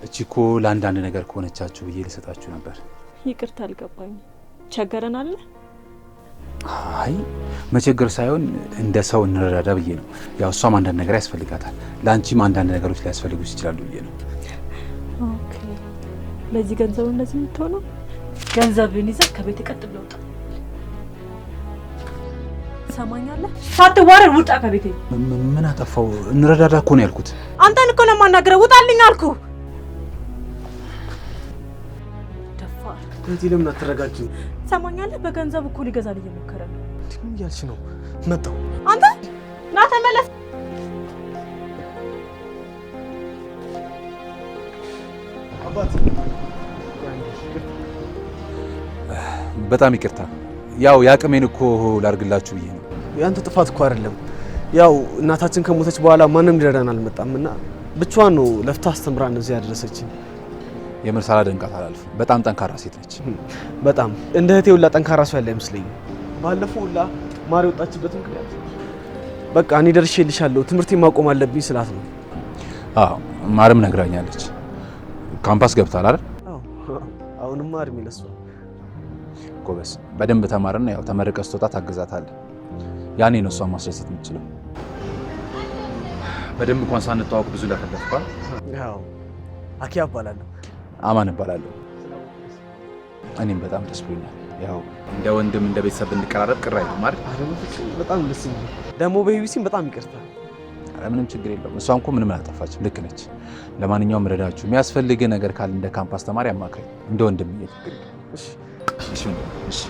እቺ እኮ ለአንዳንድ ነገር ከሆነቻችሁ ብዬ ልሰጣችሁ ነበር። ይቅርታ አልገባኝም። ቸገረን አለ? አይ መቸገር ሳይሆን እንደ ሰው እንረዳዳ ብዬ ነው። ያው እሷም አንዳንድ ነገር ያስፈልጋታል፣ ለአንቺም አንዳንድ ነገሮች ሊያስፈልጉሽ ይችላሉ ብዬ ነው። ኦኬ። ለዚህ ገንዘብ እንደዚህ የምትሆነው? ገንዘብን ይዘህ ከቤት ቀጥ ብለህ ውጣ። ሰማኛለህ? ሳትዋረድ ውጣ ከቤቴ። ምን አጠፋው? እንረዳዳ እኮ ነው ያልኩት። አንተን እኮ ነው የማናግረው። ውጣልኝ አልኩህ። ደፋር። እህቴ ለምን አትረጋጊም? ሰማኛለህ? በገንዘብ እኮ ሊገዛል እየሞከረ ነው። ምን እያልሽ ነው? መጣሁ። አንተ ና ተመለስ። አባት በጣም ይቅርታ። ያው ያቅሜን እኮ ላርግላችሁ ብዬ ነው። ያንተ ጥፋት እኮ አይደለም። ያው እናታችን ከሞተች በኋላ ማንም ሊረዳን አልመጣምና ብቻዋን ነው ለፍታ አስተምራን እዚህ ያደረሰችን። የምር ሳላደንቃት አላልፍም። በጣም ጠንካራ ሴት ነች። በጣም እንደ እህቴ ሁላ ጠንካራ ሰው ያለ አይመስለኝም። ባለፈው ሁላ ማር የወጣችበት ምክንያት በቃ እኔ ደርሼልሻለሁ ትምህርቴን ማቆም አለብኝ ስላት ነው። አዎ ማርም ነግራኛለች። ካምፓስ ገብታል አይደል? አዎ አሁንማ እድሜ ለሷ። ጎበዝ፣ በደንብ ተማርና ያው ተመርቀህ ስትወጣ ታግዛታለህ። ያኔ ነው እሷን ማስደሰት የምትችለው። በደንብ እንኳን ሳንተዋወቅ ብዙ ለፈለፍኳል። ያው አኪያ እባላለሁ። አማን እባላለሁ። እኔም በጣም ደስ ብሎኛል። ያው እንደ ወንድም እንደ ቤተሰብ እንድቀራረብ ቅር አይልም አይደል? በጣም ደስ ይላል። ደግሞ በዩቢሲም በጣም ይቅርታ። ኧረ ምንም ችግር የለውም። እሷ እንኳን ምንም አላጠፋችም። ልክ ነች። ለማንኛውም ረዳችሁ የሚያስፈልግ ነገር ካለ እንደ ካምፓስ ተማሪ አማካኝ እንደ ወንድም ይሄድ። እሺ እሺ እሺ።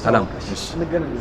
ሰላም። እሺ እንገናኝ።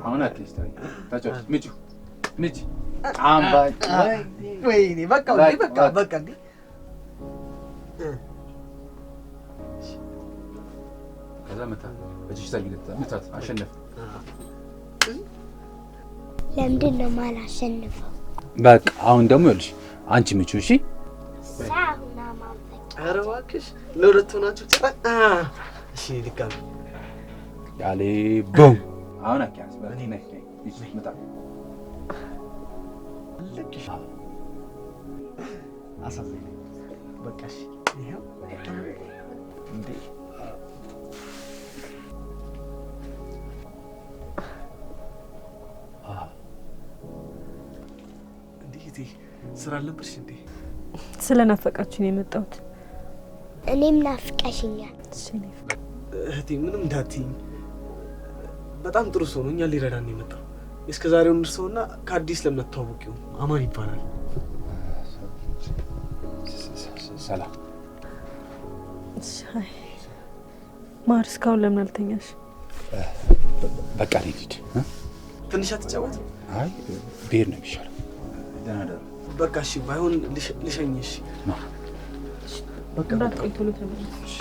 አሁን አትስታ ታጫው ምጭ ምጭ አምባ ወይኔ በቃ በቃ በቃ ተመታ እጅሽ ታግለታ መታት አሸነፈ ለምንድን ነው ማላሸንፈው? በቃ አሁን ደግሞ ይኸውልሽ አንቺ ምቹ እሺ ሳሁና ማንፈቅ ኧረ እባክሽ ለሁለት ሆናችሁ እሺ ድጋሚ ያሌ ቡም አሁን አኪያስ በእኔ ነህ እሺ መጣ ልክሽ አሳዘኝ በቃ እሺ ይሄው እንዴ እንዴ ስራ አልነበርሽ እንዴ? ስለናፈቃችሁ ነው የመጣሁት። እኔም ናፍቀሽኛል። እህቴ ምንም እንዳትይኝ በጣም ጥሩ ሰው ነው። እኛ ሊረዳን ነው የመጣው። እስከዛሬው እርሶና ከአዲስ ለምትተዋወቂው አማን ይባላል። ሰላም ሻይ ማር እስካሁን ለምን አልተኛሽ? በቃ ልሂድ። ትንሽ አትጫወት? አይ ብሄድ ነው የሚሻለው። ደህና ደሩ። በቃ እሺ ባይሆን ልሸኝሽ። በቃ እንዳትቆይ ቶሎ ተመለስ።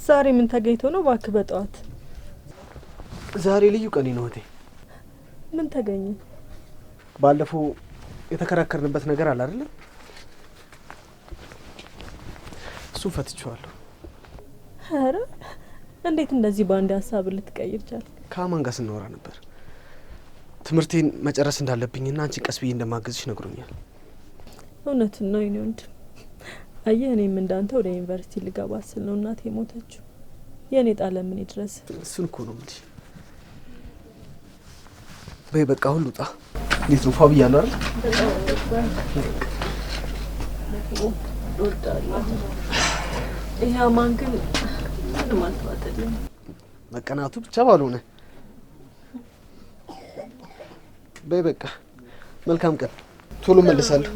ዛሬ ምን ተገኝቶ ነው እባክህ በጠዋት? ዛሬ ልዩ ቀኔ ነው እህቴ። ምን ተገኘ? ባለፈው የተከራከርንበት ነገር አለ አይደል? እሱን ፈትቼዋለሁ። ኧረ እንዴት እንደዚህ በአንድ ሀሳብ ልትቀይር ቻልክ? ከአማን ጋር ስናወራ ነበር። ትምህርቴን መጨረስ እንዳለብኝና አንቺ ቀስ ብዬ እንደማገዝሽ ነግሮኛል። እውነቱን ነው የኔ ወንድም። አየህ እኔም እንዳንተ ወደ ዩኒቨርሲቲ ልገባ ስል ነው እናቴ ሞተችው። የኔ ጣለ ምን ይድረስ? እሱን እኮ ነው የምልሽ። በይ በቃ ሁሉ ጣ እንዴት ነው ፋብ ያለው አይደል? ይሄ አማን ግን ምንም አልተዋጠልኝም። መቀናቱ ብቻ ባልሆነ። በይ በቃ መልካም ቀን። ቶሎ መልሳለሁ።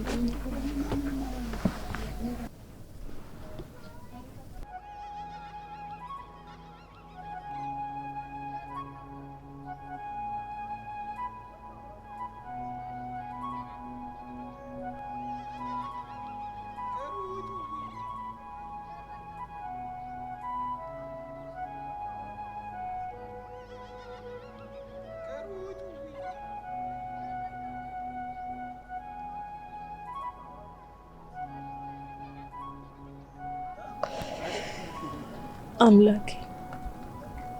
አምላኬ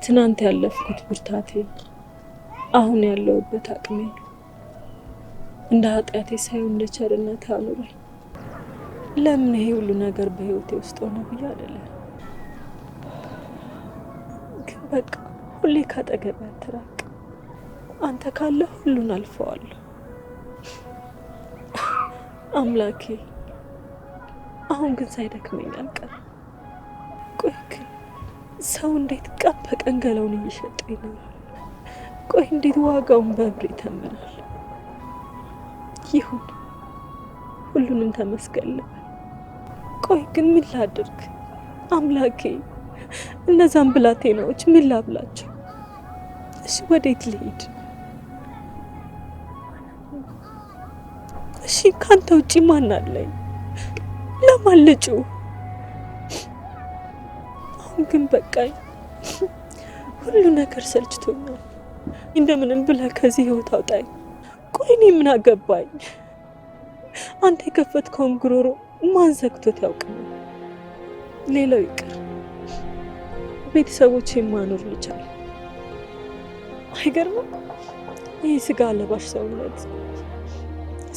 ትናንት ያለፍኩት ብርታቴ አሁን ያለውበት አቅሜ እንደ ኃጢአቴ ሳይሆን እንደ ቸርነት አኑረኝ። ለምን ይሄ ሁሉ ነገር በህይወቴ ውስጥ ሆነ ብዬ አይደለም፣ ግን በቃ ሁሌ ካጠገቤ አትራቅ። አንተ ካለ ሁሉን አልፈዋለሁ። አምላኬ አሁን ግን ሳይደክመኝ አልቀርም። ቆይ ግን ሰው እንዴት ቀን በቀን ገላውን እየሸጠ ይኖራል? ቆይ እንዴት ዋጋውን በብር ይተምናል? ይሁን ሁሉንም ተመስገን ልበል። ቆይ ግን ምን ላድርግ አምላኬ? እነዛን ብላቴናዎች ምን ላብላቸው? እሺ ወዴት ልሄድ? እሺ ካንተ ውጪ ማን አለኝ? ለማን ልጩህ? ግን በቃኝ። ሁሉ ነገር ሰልችቶኛል። እንደምንም ብለህ ከዚህ ህይወት አውጣኝ። ቆይ እኔ ምን አገባኝ? አንተ የከፈትከውን ጉሮሮ ማን ዘግቶት ያውቅም? ሌላው ይቅር ቤተሰቦቼን ማኖር ልቻል። አይገርምም? ይህ ስጋ ለባሽ ሰውነት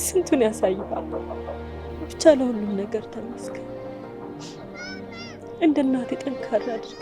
ስንቱን ያሳይሃል። ብቻ ለሁሉም ነገር ተመስገን። እንደ እናቴ ጠንካራ አድርግ።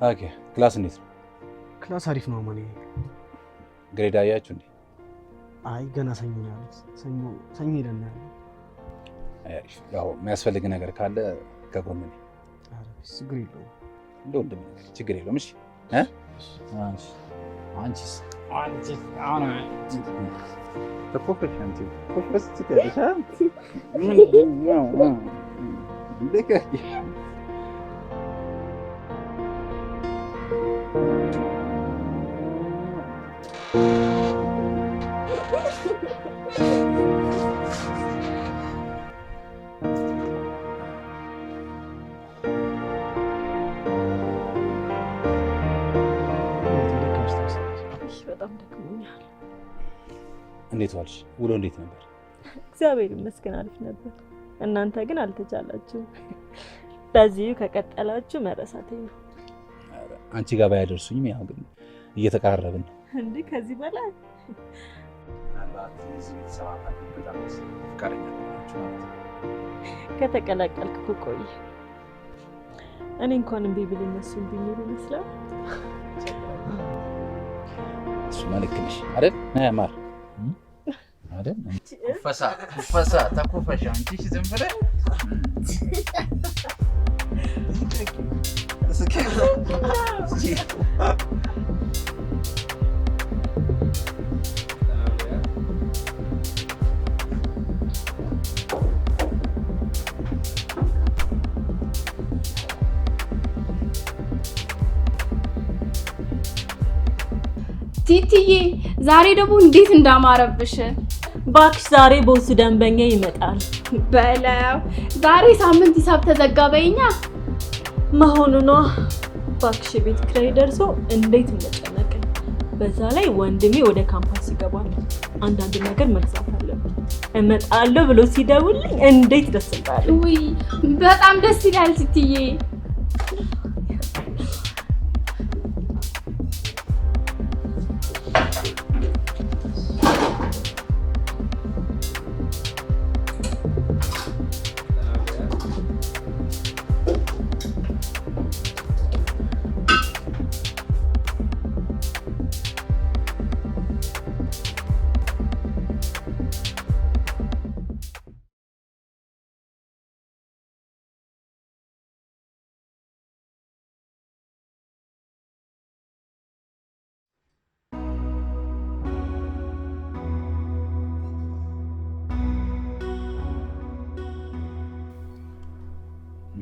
ኦኬ ክላስ እንዴት ነው? ክላስ አሪፍ ነው ማማኔ። ግሬድ አያችሁ እንዴ? አይ ገና ሰኞ ነው ያሉት። ሰኞ ሄደን ነው ያሉት። ያው የሚያስፈልግ ነገር ካለ ከጎን ነኝ። ኧረ ችግር የለውም። እንደው እንደምን ችግር የለውም። እሺ አንቺስ አሁን ተኮፈሽ አንቺ ኮፈስ ትያለሽ በጣም ደክሞኛል። እንዴት ዋልሽ? ውሎ እንዴት ነበር? እግዚአብሔር ይመስገን አሪፍ ነበር። እናንተ ግን አልተቻላችሁም። በዚሁ ከቀጠላችሁ መረሳቴ ነው። አንቺ ጋር ባያደርሱኝም ያው ግን እየተቃረብን ነው። እንዴ ከዚህ በላይ ከተቀላቀልክ እኮ ቆይ። እኔ እንኳን እምቢ ብል እነሱን ቢኖሩ ይመስላል። እሱማ ልክ ነሽ አይደል? ማር አይደል? ኩፈሳ ተኮፈሽ አንቺ ዝም ብለሽ ቲቲዬ ዛሬ ደግሞ እንዴት እንዳማረብሽ! ባክሽ ዛሬ ቦስ ደንበኛ ይመጣል በለው። ዛሬ ሳምንት ሂሳብ ተዘጋ በይኛ መሆኑ ነው። ባክሽ ቤት ኪራይ ደርሶ እንዴት እንደጨነቀኝ። በዛ ላይ ወንድሜ ወደ ካምፓስ ይገባል። አንዳንድ ነገር መግዛት አለብኝ። እመጣለሁ ብሎ ሲደውልኝ እንዴት ደስ እንዳለኝ። ውይ በጣም ደስ ይላል ቲቲዬ።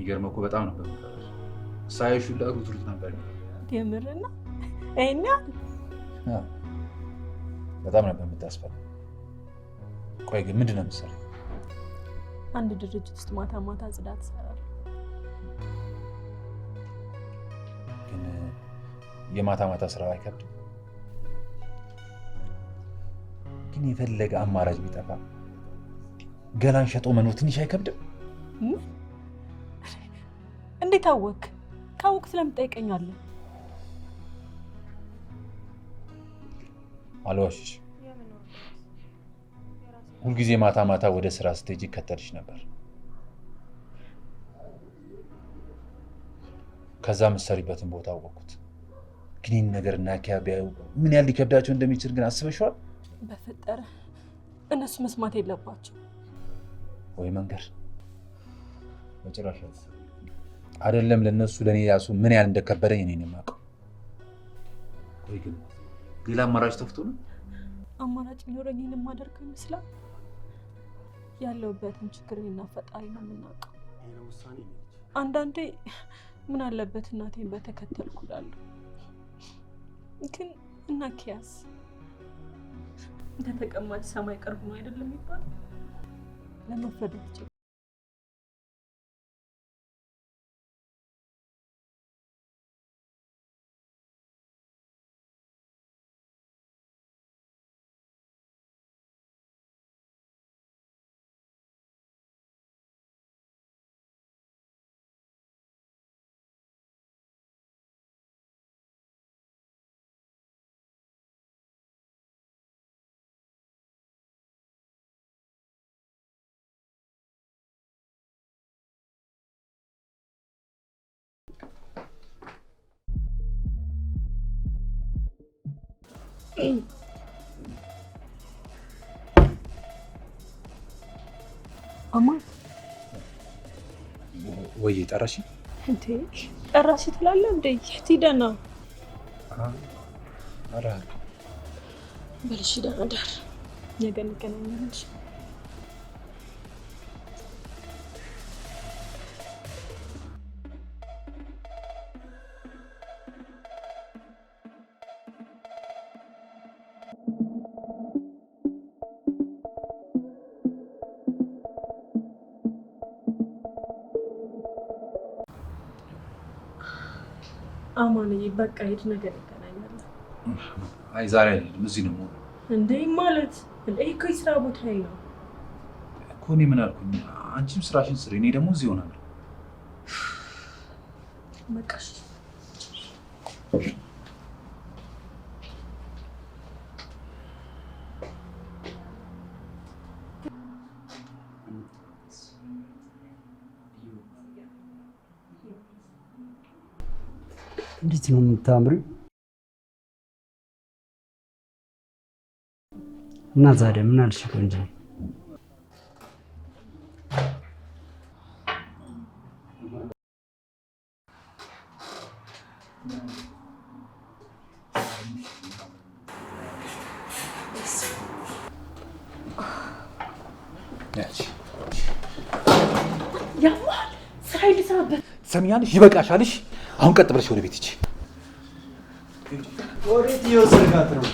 የሚገርመው እኮ በጣም ነበር ሳይሹ ለሩት ነበር። የምርና አይና በጣም ነበር የምታስፈራ። ቆይ ግን ምንድን ነው የምትሰራው? አንድ ድርጅት ውስጥ ማታ ማታ ጽዳት እሰራለሁ። ግን የማታ ማታ ስራ አይከብድም? ግን የፈለገ አማራጭ ቢጠፋ ገላን ሸጦ መኖር ትንሽ አይከብድም? እንዴት አወቅ? ካወቅ ስለምን ትጠይቀኛለህ? አልዋሽሽ። ሁልጊዜ ማታ ማታ ወደ ስራ ስትሄጂ ከተልሽ ነበር። ከዛ የምትሰሪበትን ቦታ አወቅኩት። ግን ይህን ነገር እና ቢያዩ ምን ያህል ሊከብዳቸው እንደሚችል ግን አስበሽዋል? በፈጠረ እነሱ መስማት የለባቸው ወይ መንገር በጭራሽ አይደለም። ለነሱ ለኔ ያሱ ምን ያህል እንደከበደኝ እኔ ነኝ የማውቀው። ወይ ግን ሌላ አማራጭ ተፍቶ ነው? አማራጭ ቢኖረኝ ይሄንን ማደርገው ይመስላል። ያለውበትን ችግር እና ፈጣሪ ነው የምናውቀው። አንዳንዴ ምን አለበት እናቴን በተከተልኩ እላለሁ። ግን እና ኪያስ እንደተቀማጭ ሰማይ ቅርብ ነው አይደለም ይባላል። ለመፈደድ አማን ወይ ጠራሽ እንዴ? ጠራሽ ትላለህ እንዴ? የት ሄደህ ነው? ኧረ በልሽ ደህና ደር። ነገ እንገናኛለን። አማንዬ በቃ ሂድ፣ ነገር እንገናኛለን። አይ ዛሬ አይደለም፣ እዚህ ነው የምሆነው። እንዴ ማለት እንዴ? እኮ የስራ ቦታዬ ነው እኮ። እኔ ምን አልኩኝ? አንቺም ስራሽን ስሪ፣ እኔ ደግሞ እዚህ እሆናለሁ። በቃ እሺ። እንዴት ነው የምታምሪው? እና ታዲያ ምን አልሽ ቆንጆ? ያማል ስራ ይልሳበት ሰሚያለሽ? ይበቃሻልሽ። አሁን ቀጥ ብለሽ ወደ ቤት ሂጂ። ወዴት እየወሰድካት ነው?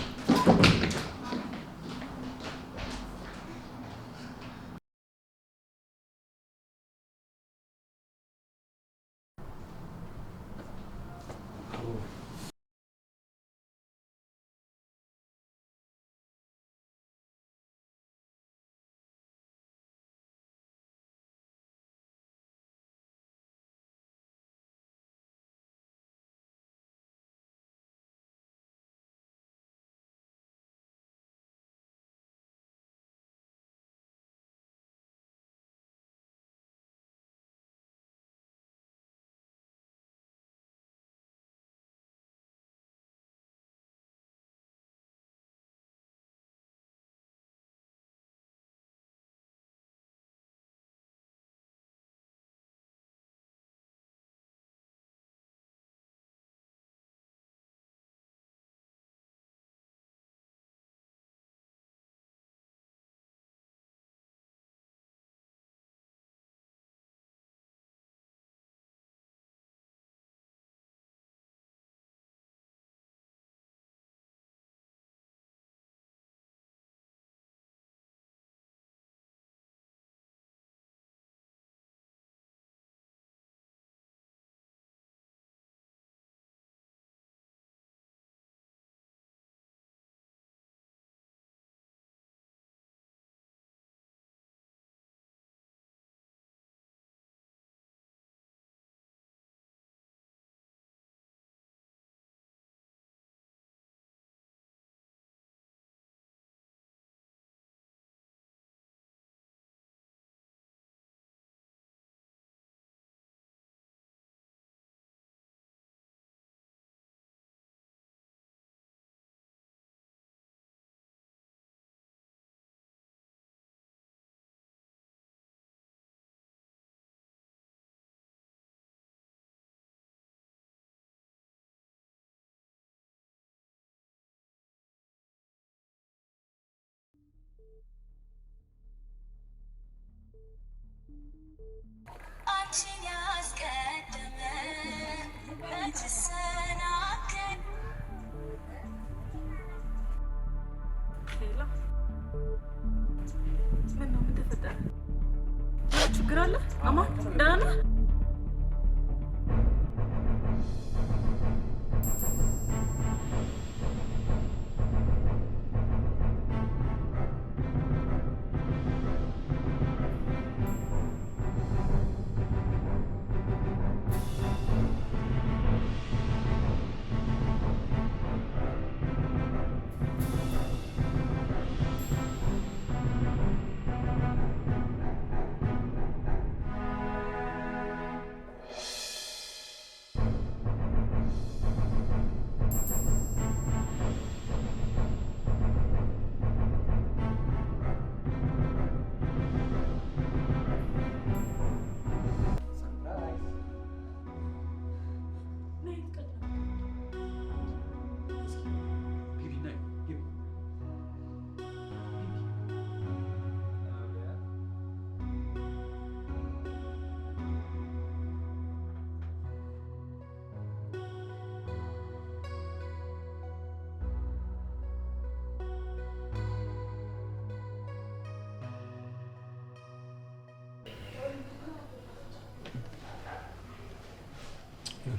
ችግር አለ? አማን ደህና ነህ?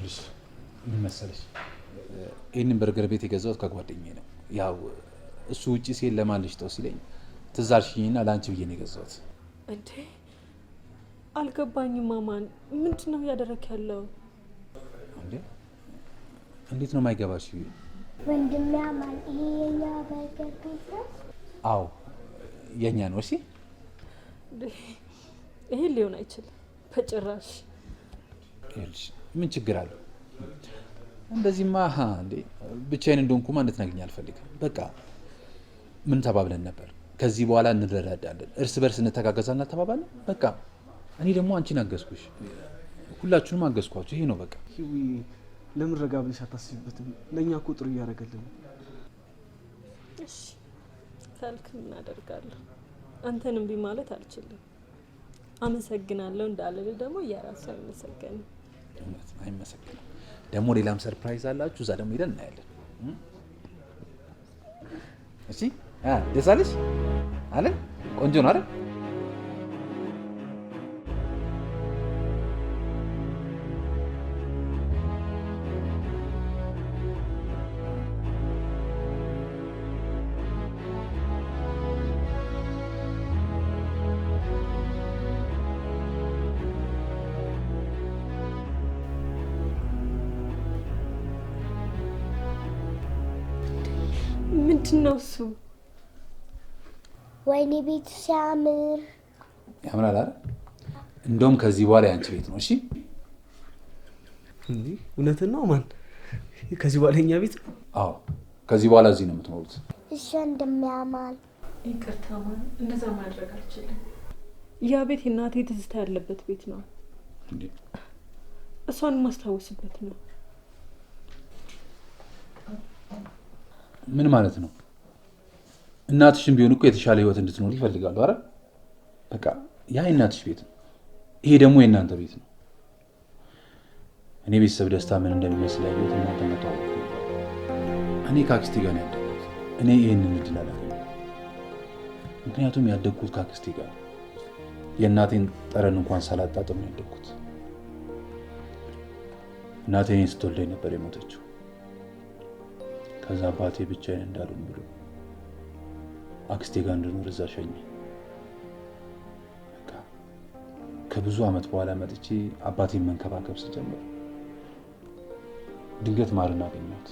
ይኸውልሽ ምን መሰለሽ ይህንን በርገር ቤት የገዛሁት ከጓደኛዬ ነው። ያው እሱ ውጪ ሲል ለማን ልሽጠው ሲለኝ ትዝ አልሽኝና ለአንቺ ብዬ ነው የገዛሁት። እንዴ አልገባኝም። ማማን ምንድን ነው እያደረክ ያለው? እንዴ እንዴት ነው የማይገባሽ? ወንድሜ አማን ይሄ የኛ በርገር ቤት ነው? አዎ የኛ ነው። እሺ ይሄ ሊሆን አይችልም በጭራሽ። ይኸውልሽ ምን ችግር አለው? እንደዚህማ እንዴ ብቻዬን እንደሆንኩማ እንድትነግሪኝ አልፈልግም። በቃ ምን ተባብለን ነበር? ከዚህ በኋላ እንረዳዳለን፣ እርስ በርስ እንተጋገዛለን ተባባለን። በቃ እኔ ደግሞ አንቺን አገዝኩሽ፣ ሁላችሁንም አገዝኳችሁ። ይሄ ነው በቃ። ለምን ረጋ ብለሽ አታስቢበትም? ለእኛ እኮ ጥሩ እያደረገልን። እሺ ካልክ ምን አደርጋለሁ? አንተን እምቢ ማለት አልችልም። አመሰግናለሁ እንዳልል ደግሞ የራሱ አይመሰገንም። አይመሰገንም። ደግሞ ሌላም ሰርፕራይዝ አላችሁ። እዛ ደግሞ ሄደን እናያለን። እሺ ደስ አለሽ አለ? ቆንጆ ነው አይደል? ምንድን ነው እሱ? ወይኔ ቤቱ ሲያምር። ያምራል አይደል? እንደውም ከዚህ በኋላ ያንቺ ቤት ነው። እሺ እንዴ እውነትን ነው ማን? ከዚህ በኋላ የኛ ቤት ነው? አዎ ከዚህ በኋላ እዚህ ነው የምትኖሩት። እሺ እንደሚያማል። ይቅርታ ማን፣ እንደዛ ማድረግ አልችልም። ያ ቤት የእናቴ ትዝታ ያለበት ቤት ነው። እንዴ እሷን ማስታወስበት ነው። ምን ማለት ነው? እናትሽም ቢሆን እኮ የተሻለ ህይወት እንድትኖር ይፈልጋሉ አይደል? በቃ ያ የእናትሽ ቤት ነው፣ ይሄ ደግሞ የእናንተ ቤት ነው። እኔ ቤተሰብ ደስታ ምን እንደሚመስል ያየሁት እናንተ መተዋወቅ። እኔ ከአክስቴ ጋር ነው ያደግኩት። እኔ ይህንን እድል አላገኘሁም። ምክንያቱም ያደግኩት ከአክስቴ ጋር የእናቴን ጠረን እንኳን ሳላጣጥም ነው ያደግኩት። እናቴ እኔን ስትወልደኝ ነበር የሞተችው። ከዛ አባቴ ብቻዬን እንዳልሆን ብሎ አክስቴ ጋር እንድኖር እዛ ሸኘኝ። በቃ ከብዙ ዓመት በኋላ መጥቼ አባቴን መንከባከብ ስጀምር ድንገት ማርን አገኘሁት።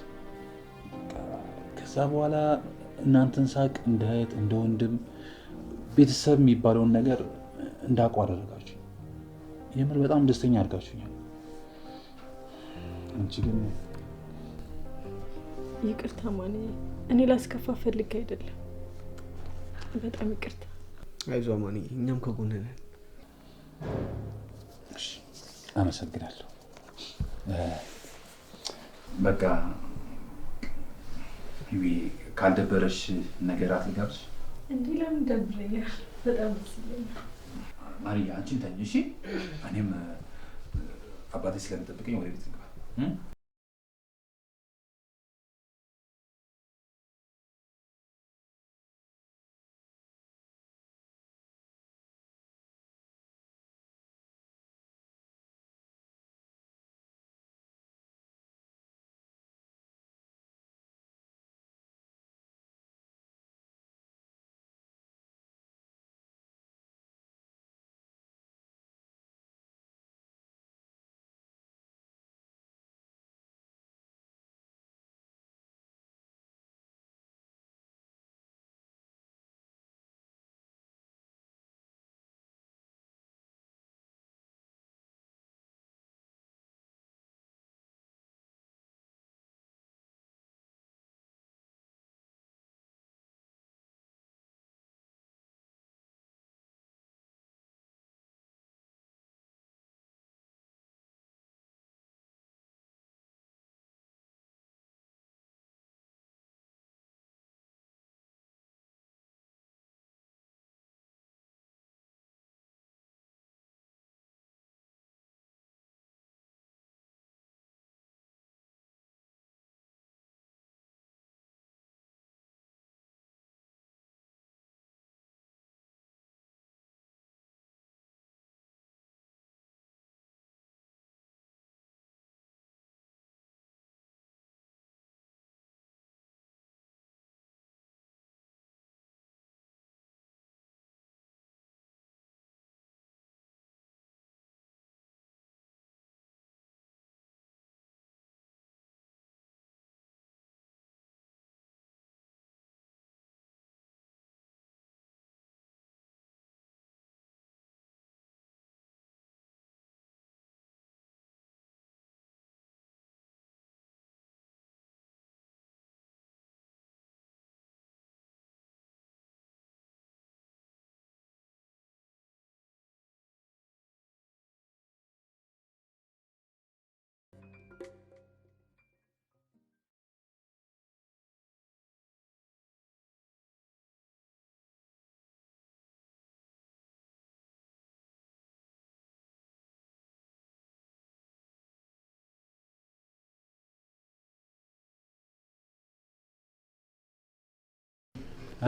ከዛ በኋላ እናንተን ሳቅ እንደ እህት እንደ ወንድም ቤተሰብ የሚባለውን ነገር እንዳውቀው አደረጋችሁ። የምር በጣም ደስተኛ አድርጋችሁኛል። አንቺ ግን ይቅርታ ማን፣ እኔ ላስከፋ ፈልጌ አይደለም። በጣም ይቅርታ። አይዞህ ማን፣ እኛም ከጎንህ ነን። እሺ አመሰግናለሁ። በቃ ይሄ ካልደበረሽ ነገራት ልጋብዝሽ። እንዴ ለምን ደብረኛል? በጣም ደስ ይለኛል። ማርያ አንቺን ተኝ እሺ። እኔም አባቴ ስለሚጠብቀኝ ወደ ቤት ልግባ።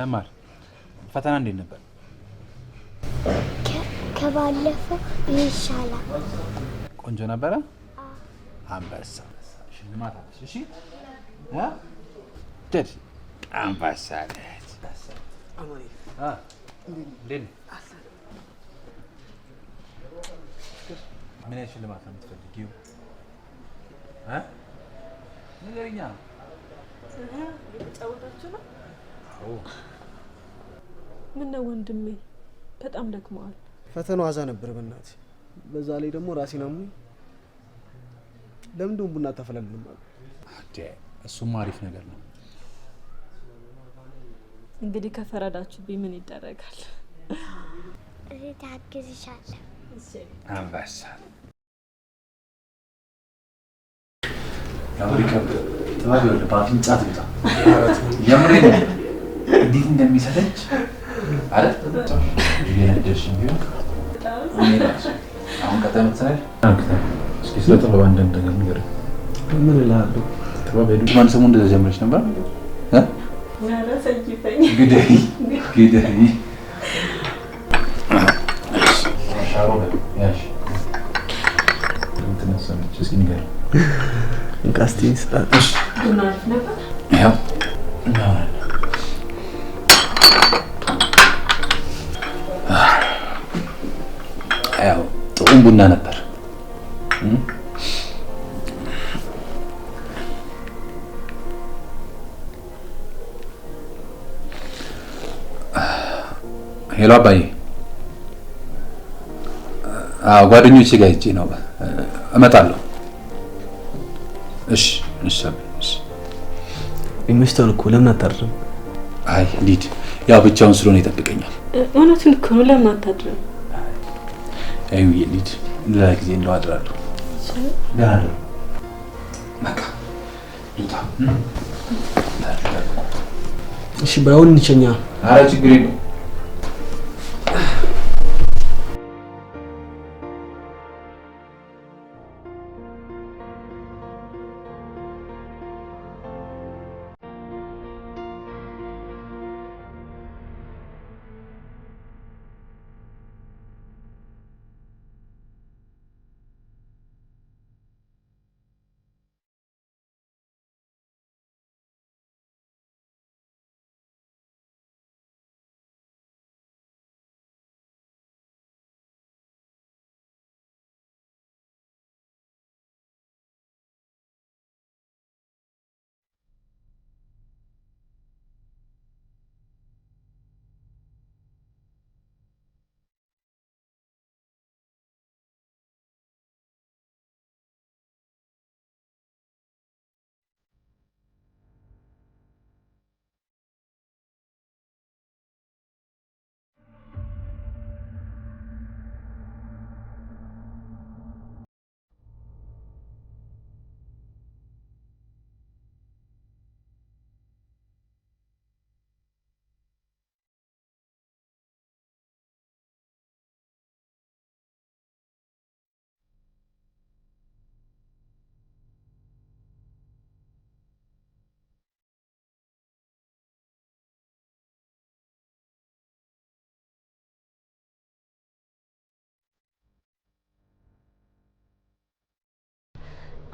ማር ፈተና እንዴት ነበር? ከባለፈው ይሻላል። ቆንጆ ነበረ። አንበሳ ሽልማት አለሽ። እሺ ደድ አንበሳ ነች። እንዴት ነህ? ምን አይነት ሽልማት ነው የምትፈልጊው? ንገሪኛ። እየተጫወታችሁ ነው? ምን ነው ወንድሜ፣ በጣም ደክመዋል። ፈተናው አዛ ነበር በእናትህ። በዛ ላይ ደግሞ ራሴን አሞኝ። ለምን ቡና ታፈላልንም? እሱም አሪፍ ነገር ነው። እንግዲህ ከፈረዳችሁብኝ ምን ይደረጋል? ታግዝሻለሁ። አንበሳ ያውሪከብ ተባቢው ለባፍንጫ ትምጣ። የምሬን እንዴት እንደሚሰለች አይደል? ይሄነደሽ ቢሆን አሁን ከተማ ተሰራይ እስኪ ስለጥበብ አንዳንድ ነገር ንገር። ምን እላለሁ? ጥበብ ሄዱ ማን ሰሞኑን እንደዛ ጀምረሽ ነበር? ኧረ ሰይፈኝ ግደይ ሻሮ ያሽ እንትን ሰምቼ እስኪ ንገር። እንቃስቲ ስጣሽ ቡና አሪፍ ነበር። ያው ጥሩ ቡና ነበር። ሄሎ አባዬ። ጓደኞቼ ጋር ሂጅ ነው እመጣለሁ። እሺ ይመሽታል እኮ ለምን አታድርም? አይ ሊድ ያው ብቻውን ስለሆነ ይጠብቀኛል። እውነቱን እኮ ነው። ለምን አታድርም? አይ ሊድ ሌላ ጊዜ እንደው አድራለሁ። ደህና ነው በቃ ልውጣ። እሺ ባይሆን እንቸኛ። ኧረ ችግር የለውም።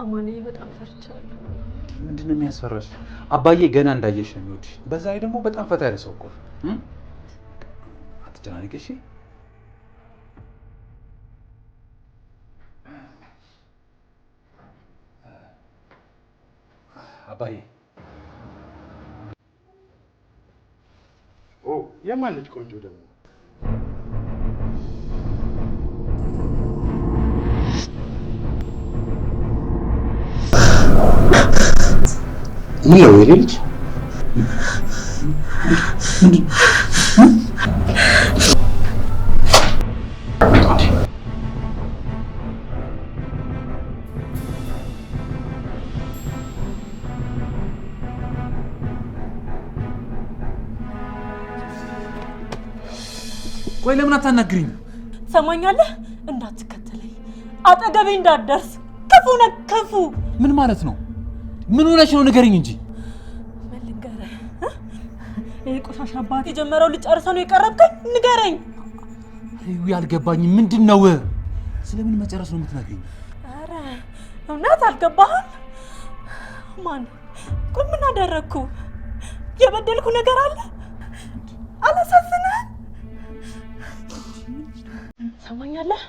አማንዬ በጣም ፈርቻለሁ። ምንድነው የሚያስፈራሽ? አባዬ ገና እንዳየሽ ነው የሚወድሽ። በዛ ላይ ደግሞ በጣም ፈታ ያለ ሰው እኮ ነው። አትጨናነቂ እሺ? አባዬ የማን ልጅ ቆንጆ ደግሞ ምን ነው የኔ ልጅ? ቆይ ለምን አታናግሪኝ? ሰማኛለህ? እንዳትከተለኝ፣ አጠገቤ እንዳትደርስ። ክፉ ነህ ክፉ። ምን ማለት ነው? ምን ሆነሽ ነው? ንገሪኝ እንጂ። ምን ልንገርህ? ቆሻሻ አባት የጀመረው ልጨርሰው ነው የቀረብከኝ? ንገረኝ። እዩ ያልገባኝ ምንድነው? ስለምን መጨረስ ነው የምትነግሪኝ? አረ እውነት አልገባህም? ማን ቆይ ምን አደረግኩ? የበደልኩ ነገር አለ? አላሳዝንህም? ሰማኛለህ?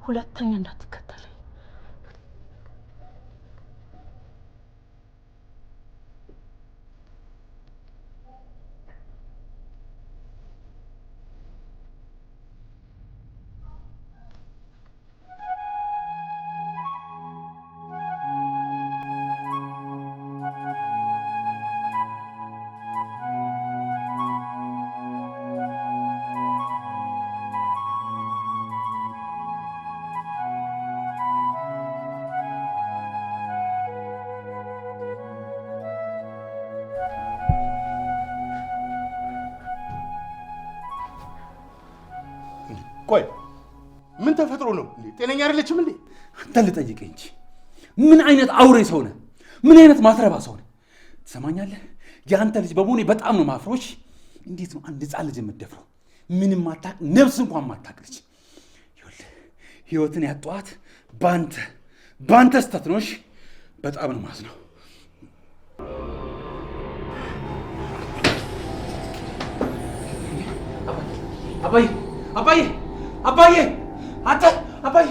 ሁለተኛ እንዳትከተለኝ። ቆይ ምን ተፈጥሮ ነው? ጤነኛ አይደለችም እንዴ? አንተ ልጠይቅህ እንጂ ምን አይነት አውሬ ሰው ነህ? ምን አይነት ማትረባ ሰው ነህ? ትሰማኛለህ? የአንተ ልጅ በመሆኔ በጣም ነው ማፍሮሽ። እንዴት ነው አንድ ህፃን ልጅ የምትደፍረው? ምንም ማታቅ ነፍስ እንኳን ማታቅ ልጅ። ይኸውልህ ህይወትን ያጧት ባንተ ስተት ነው። እሺ በጣም ነው ማዝነው። አባዬ አንተ አባዬ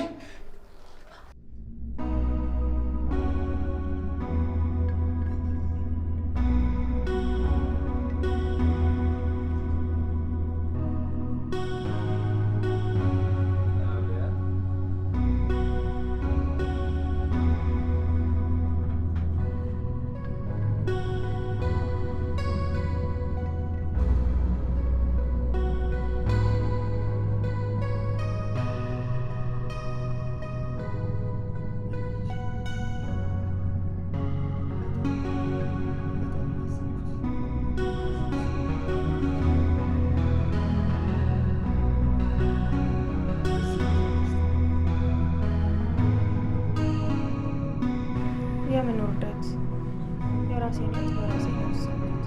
የምን ውርደት! የራሴን ሕይወት በራሴ ነው የወሰንኩት።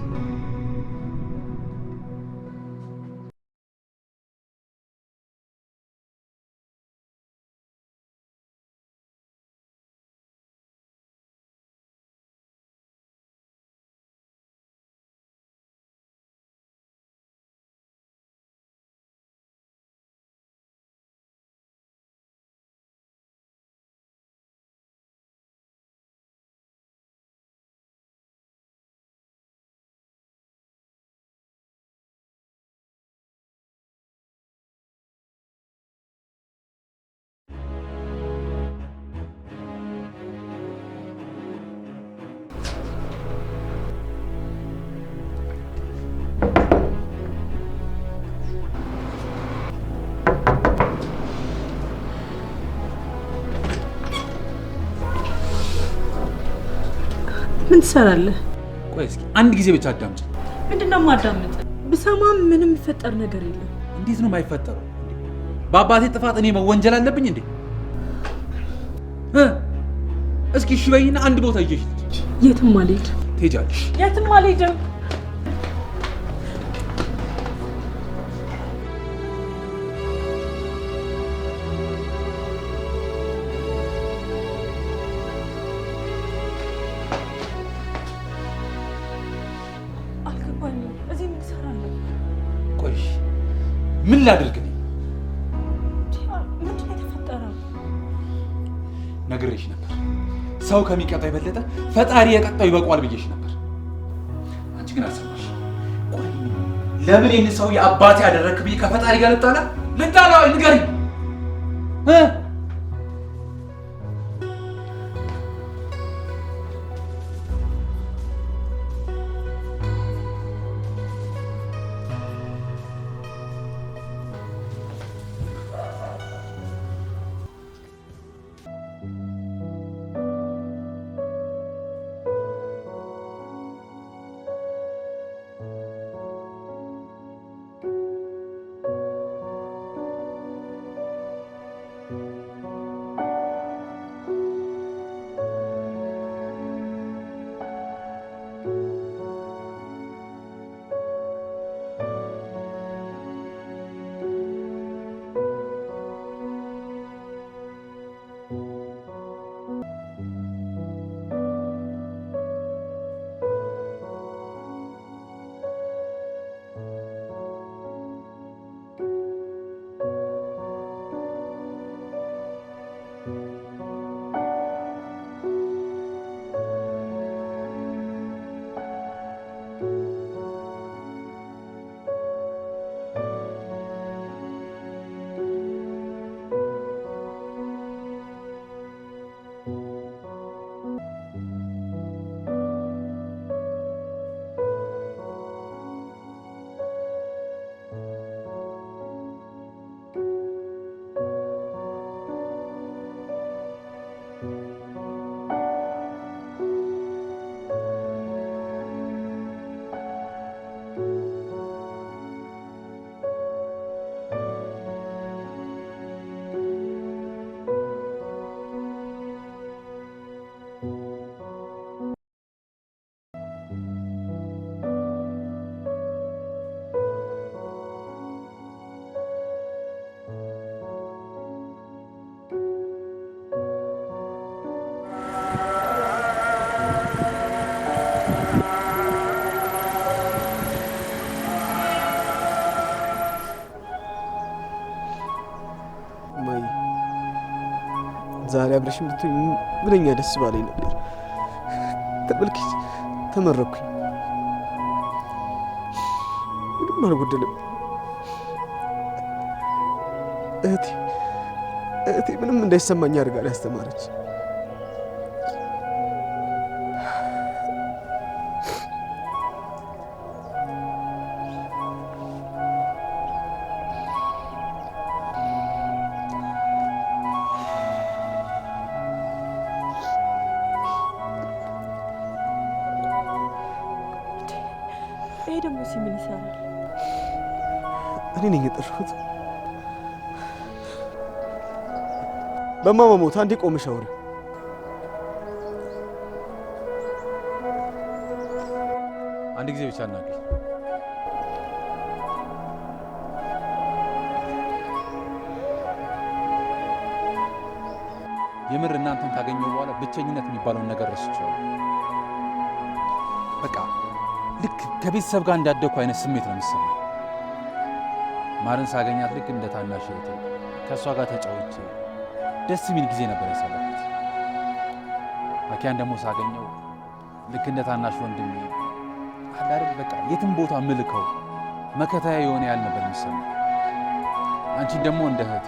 ምን ትሰራለህ? ቆይ እስኪ አንድ ጊዜ ብቻ አዳምጪ። ምንድነው የማዳምጥ? ብሰማም ምንም የሚፈጠር ነገር የለም። እንዴት ነው የማይፈጠረው? በአባቴ ጥፋት እኔ መወንጀል አለብኝ እንዴ? እስኪ እሺ በይና አንድ ቦታ ይዤሽ የትም አልሄድም። ትሄጃለሽ? የትም አልሄድም። ምን ላድርግ ነው? ምንድን ነው የተፈጠረው? ነግሬሽ ነበር። ሰው ከሚቀጣው የበለጠ ፈጣሪ የቀጣው ይበቋል ብዬሽ ነበር። አንቺ ግን አልሰማሽ። ቆይ ለምን ይህን ሰው የአባቴ ያደረግክ ብዬ ከፈጣሪ ጋር ልጣላ ንገሪኝ። ነው ዛሬ አብረሽኝ ብትሆኝ ምንኛ ደስ ባለኝ ነበር። ተመልከች፣ ተመረኩኝ። ምንም አልጎደለም። እህቴ ምንም እንዳይሰማኝ አድርጋ ያስተማረች። ይሄ ደግሞ ምን ይሰራል? እኔ ነኝ የጠራሁት። በማማ ሞት አንዴ ቆመሽ አውሪ። አንድ ጊዜ ብቻ እናገር። የምር እናንተን ካገኘው በኋላ ብቸኝነት የሚባለውን ነገር ረስቼዋለሁ። በቃ ልክ ከቤተሰብ ጋር እንዳደኩ አይነት ስሜት ነው የሚሰማኝ። ማርን ሳገኛት ልክ እንደ ታናሽ እህቴ ከእሷ ጋር ተጫውቼ ደስ የሚል ጊዜ ነበር ያሳለፍኩት። አኪያን ደግሞ ሳገኘው ልክ እንደ ታናሽ ወንድሜ አላረግ በቃ የትም ቦታ ምልከው መከታያ የሆነ ያህል ነበር የሚሰማኝ። አንቺን ደግሞ እንደ እህቴ፣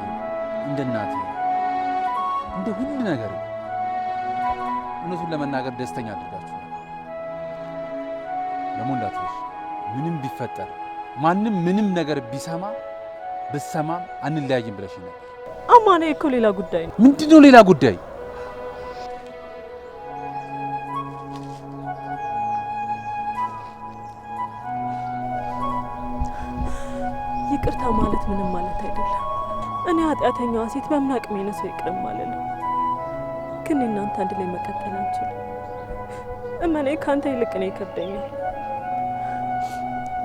እንደ እናቴ፣ እንደ ሁሉ ነገር እውነቱን ለመናገር ደስተኛ አድርጋችሁ ደግሞ እንዳትረሽ። ምንም ቢፈጠር ማንም ምንም ነገር ቢሰማ ብሰማም አንለያይም ብለሽ ነበር። አማኔ እኮ ሌላ ጉዳይ ነው። ምንድነው ሌላ ጉዳይ? ይቅርታ ማለት ምንም ማለት አይደለም። እኔ ኃጢአተኛዋ ሴት በምን አቅሜ ነው ሰው ይቅርም ማለት ነው። ግን እናንተ አንድ ላይ መቀጠል አንችልም። እመኔ ካንተ ይልቅ ነው ይከብደኛል።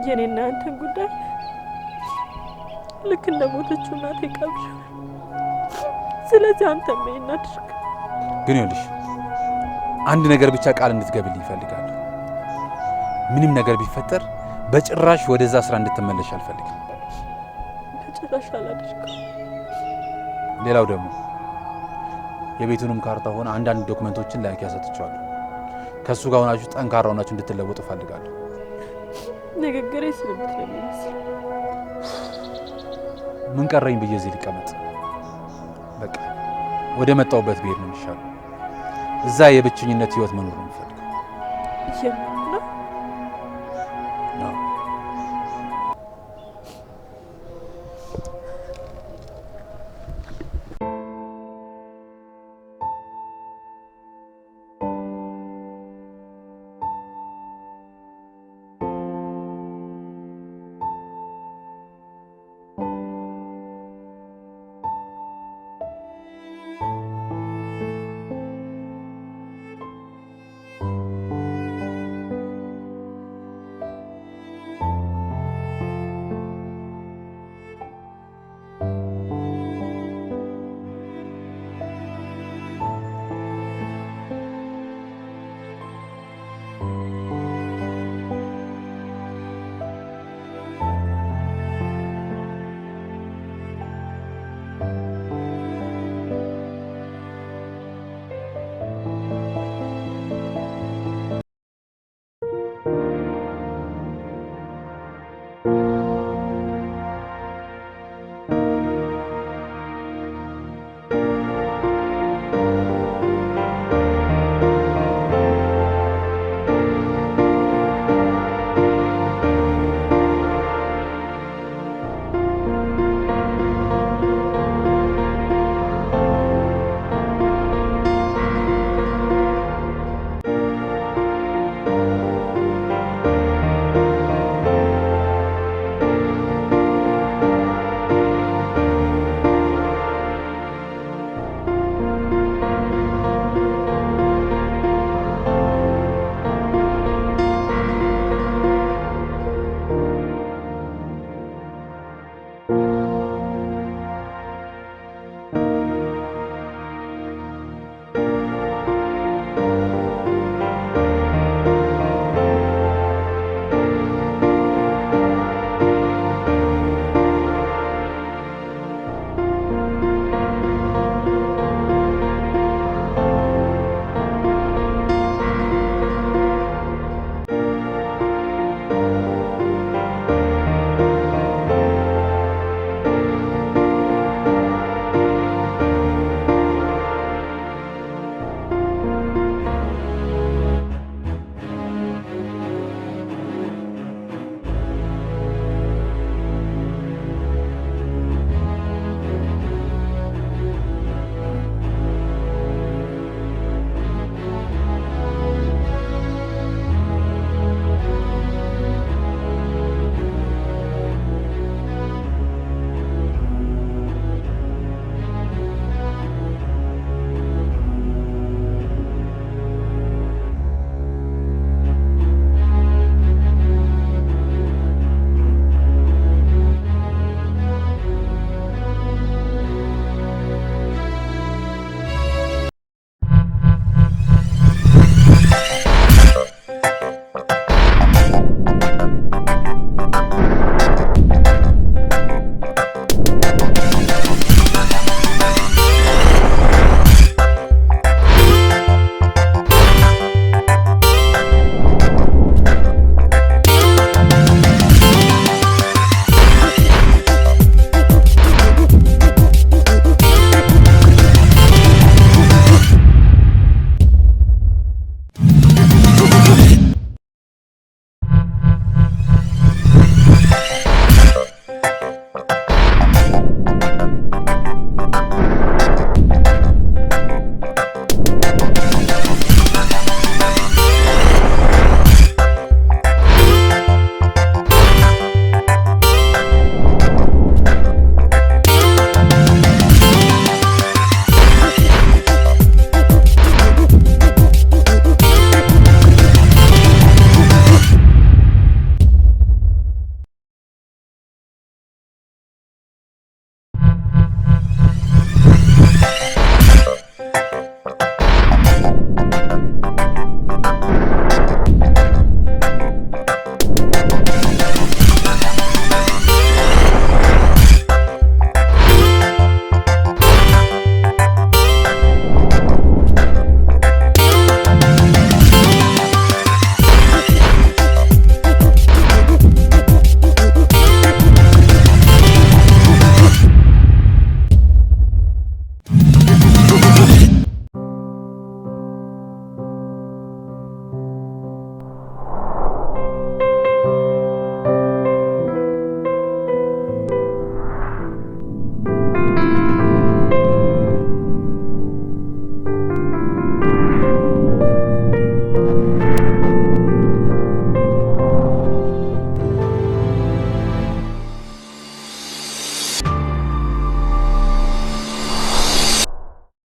የኔና አንተን ጉዳይ ልክ እንደ ሞተችው እናቴ ቀብር። ስለዚህ አንተ ምን እናድርግ? ግን ይኸውልሽ አንድ ነገር ብቻ ቃል እንድትገብልኝ ይፈልጋለሁ። ምንም ነገር ቢፈጠር በጭራሽ ወደዛ ስራ እንድትመለሽ አልፈልግም። በጭራሽ አላደርግም። ሌላው ደግሞ የቤቱንም ካርታ ሆነ አንዳንድ ዶክመንቶችን ላይክ ያሰጥቻለሁ። ከሱ ጋር ሆናችሁ ጠንካራ ሆናችሁ እንድትለወጡ እፈልጋለሁ። ንግግሬ ስልብት ነው የሚመስለው። ምን ቀረኝ ብዬ እዚህ ልቀመጥ? በቃ ወደ መጣሁበት ብሄድ ነው የሚሻለው። እዛ የብቸኝነት ህይወት መኖር ነው የምፈልገው።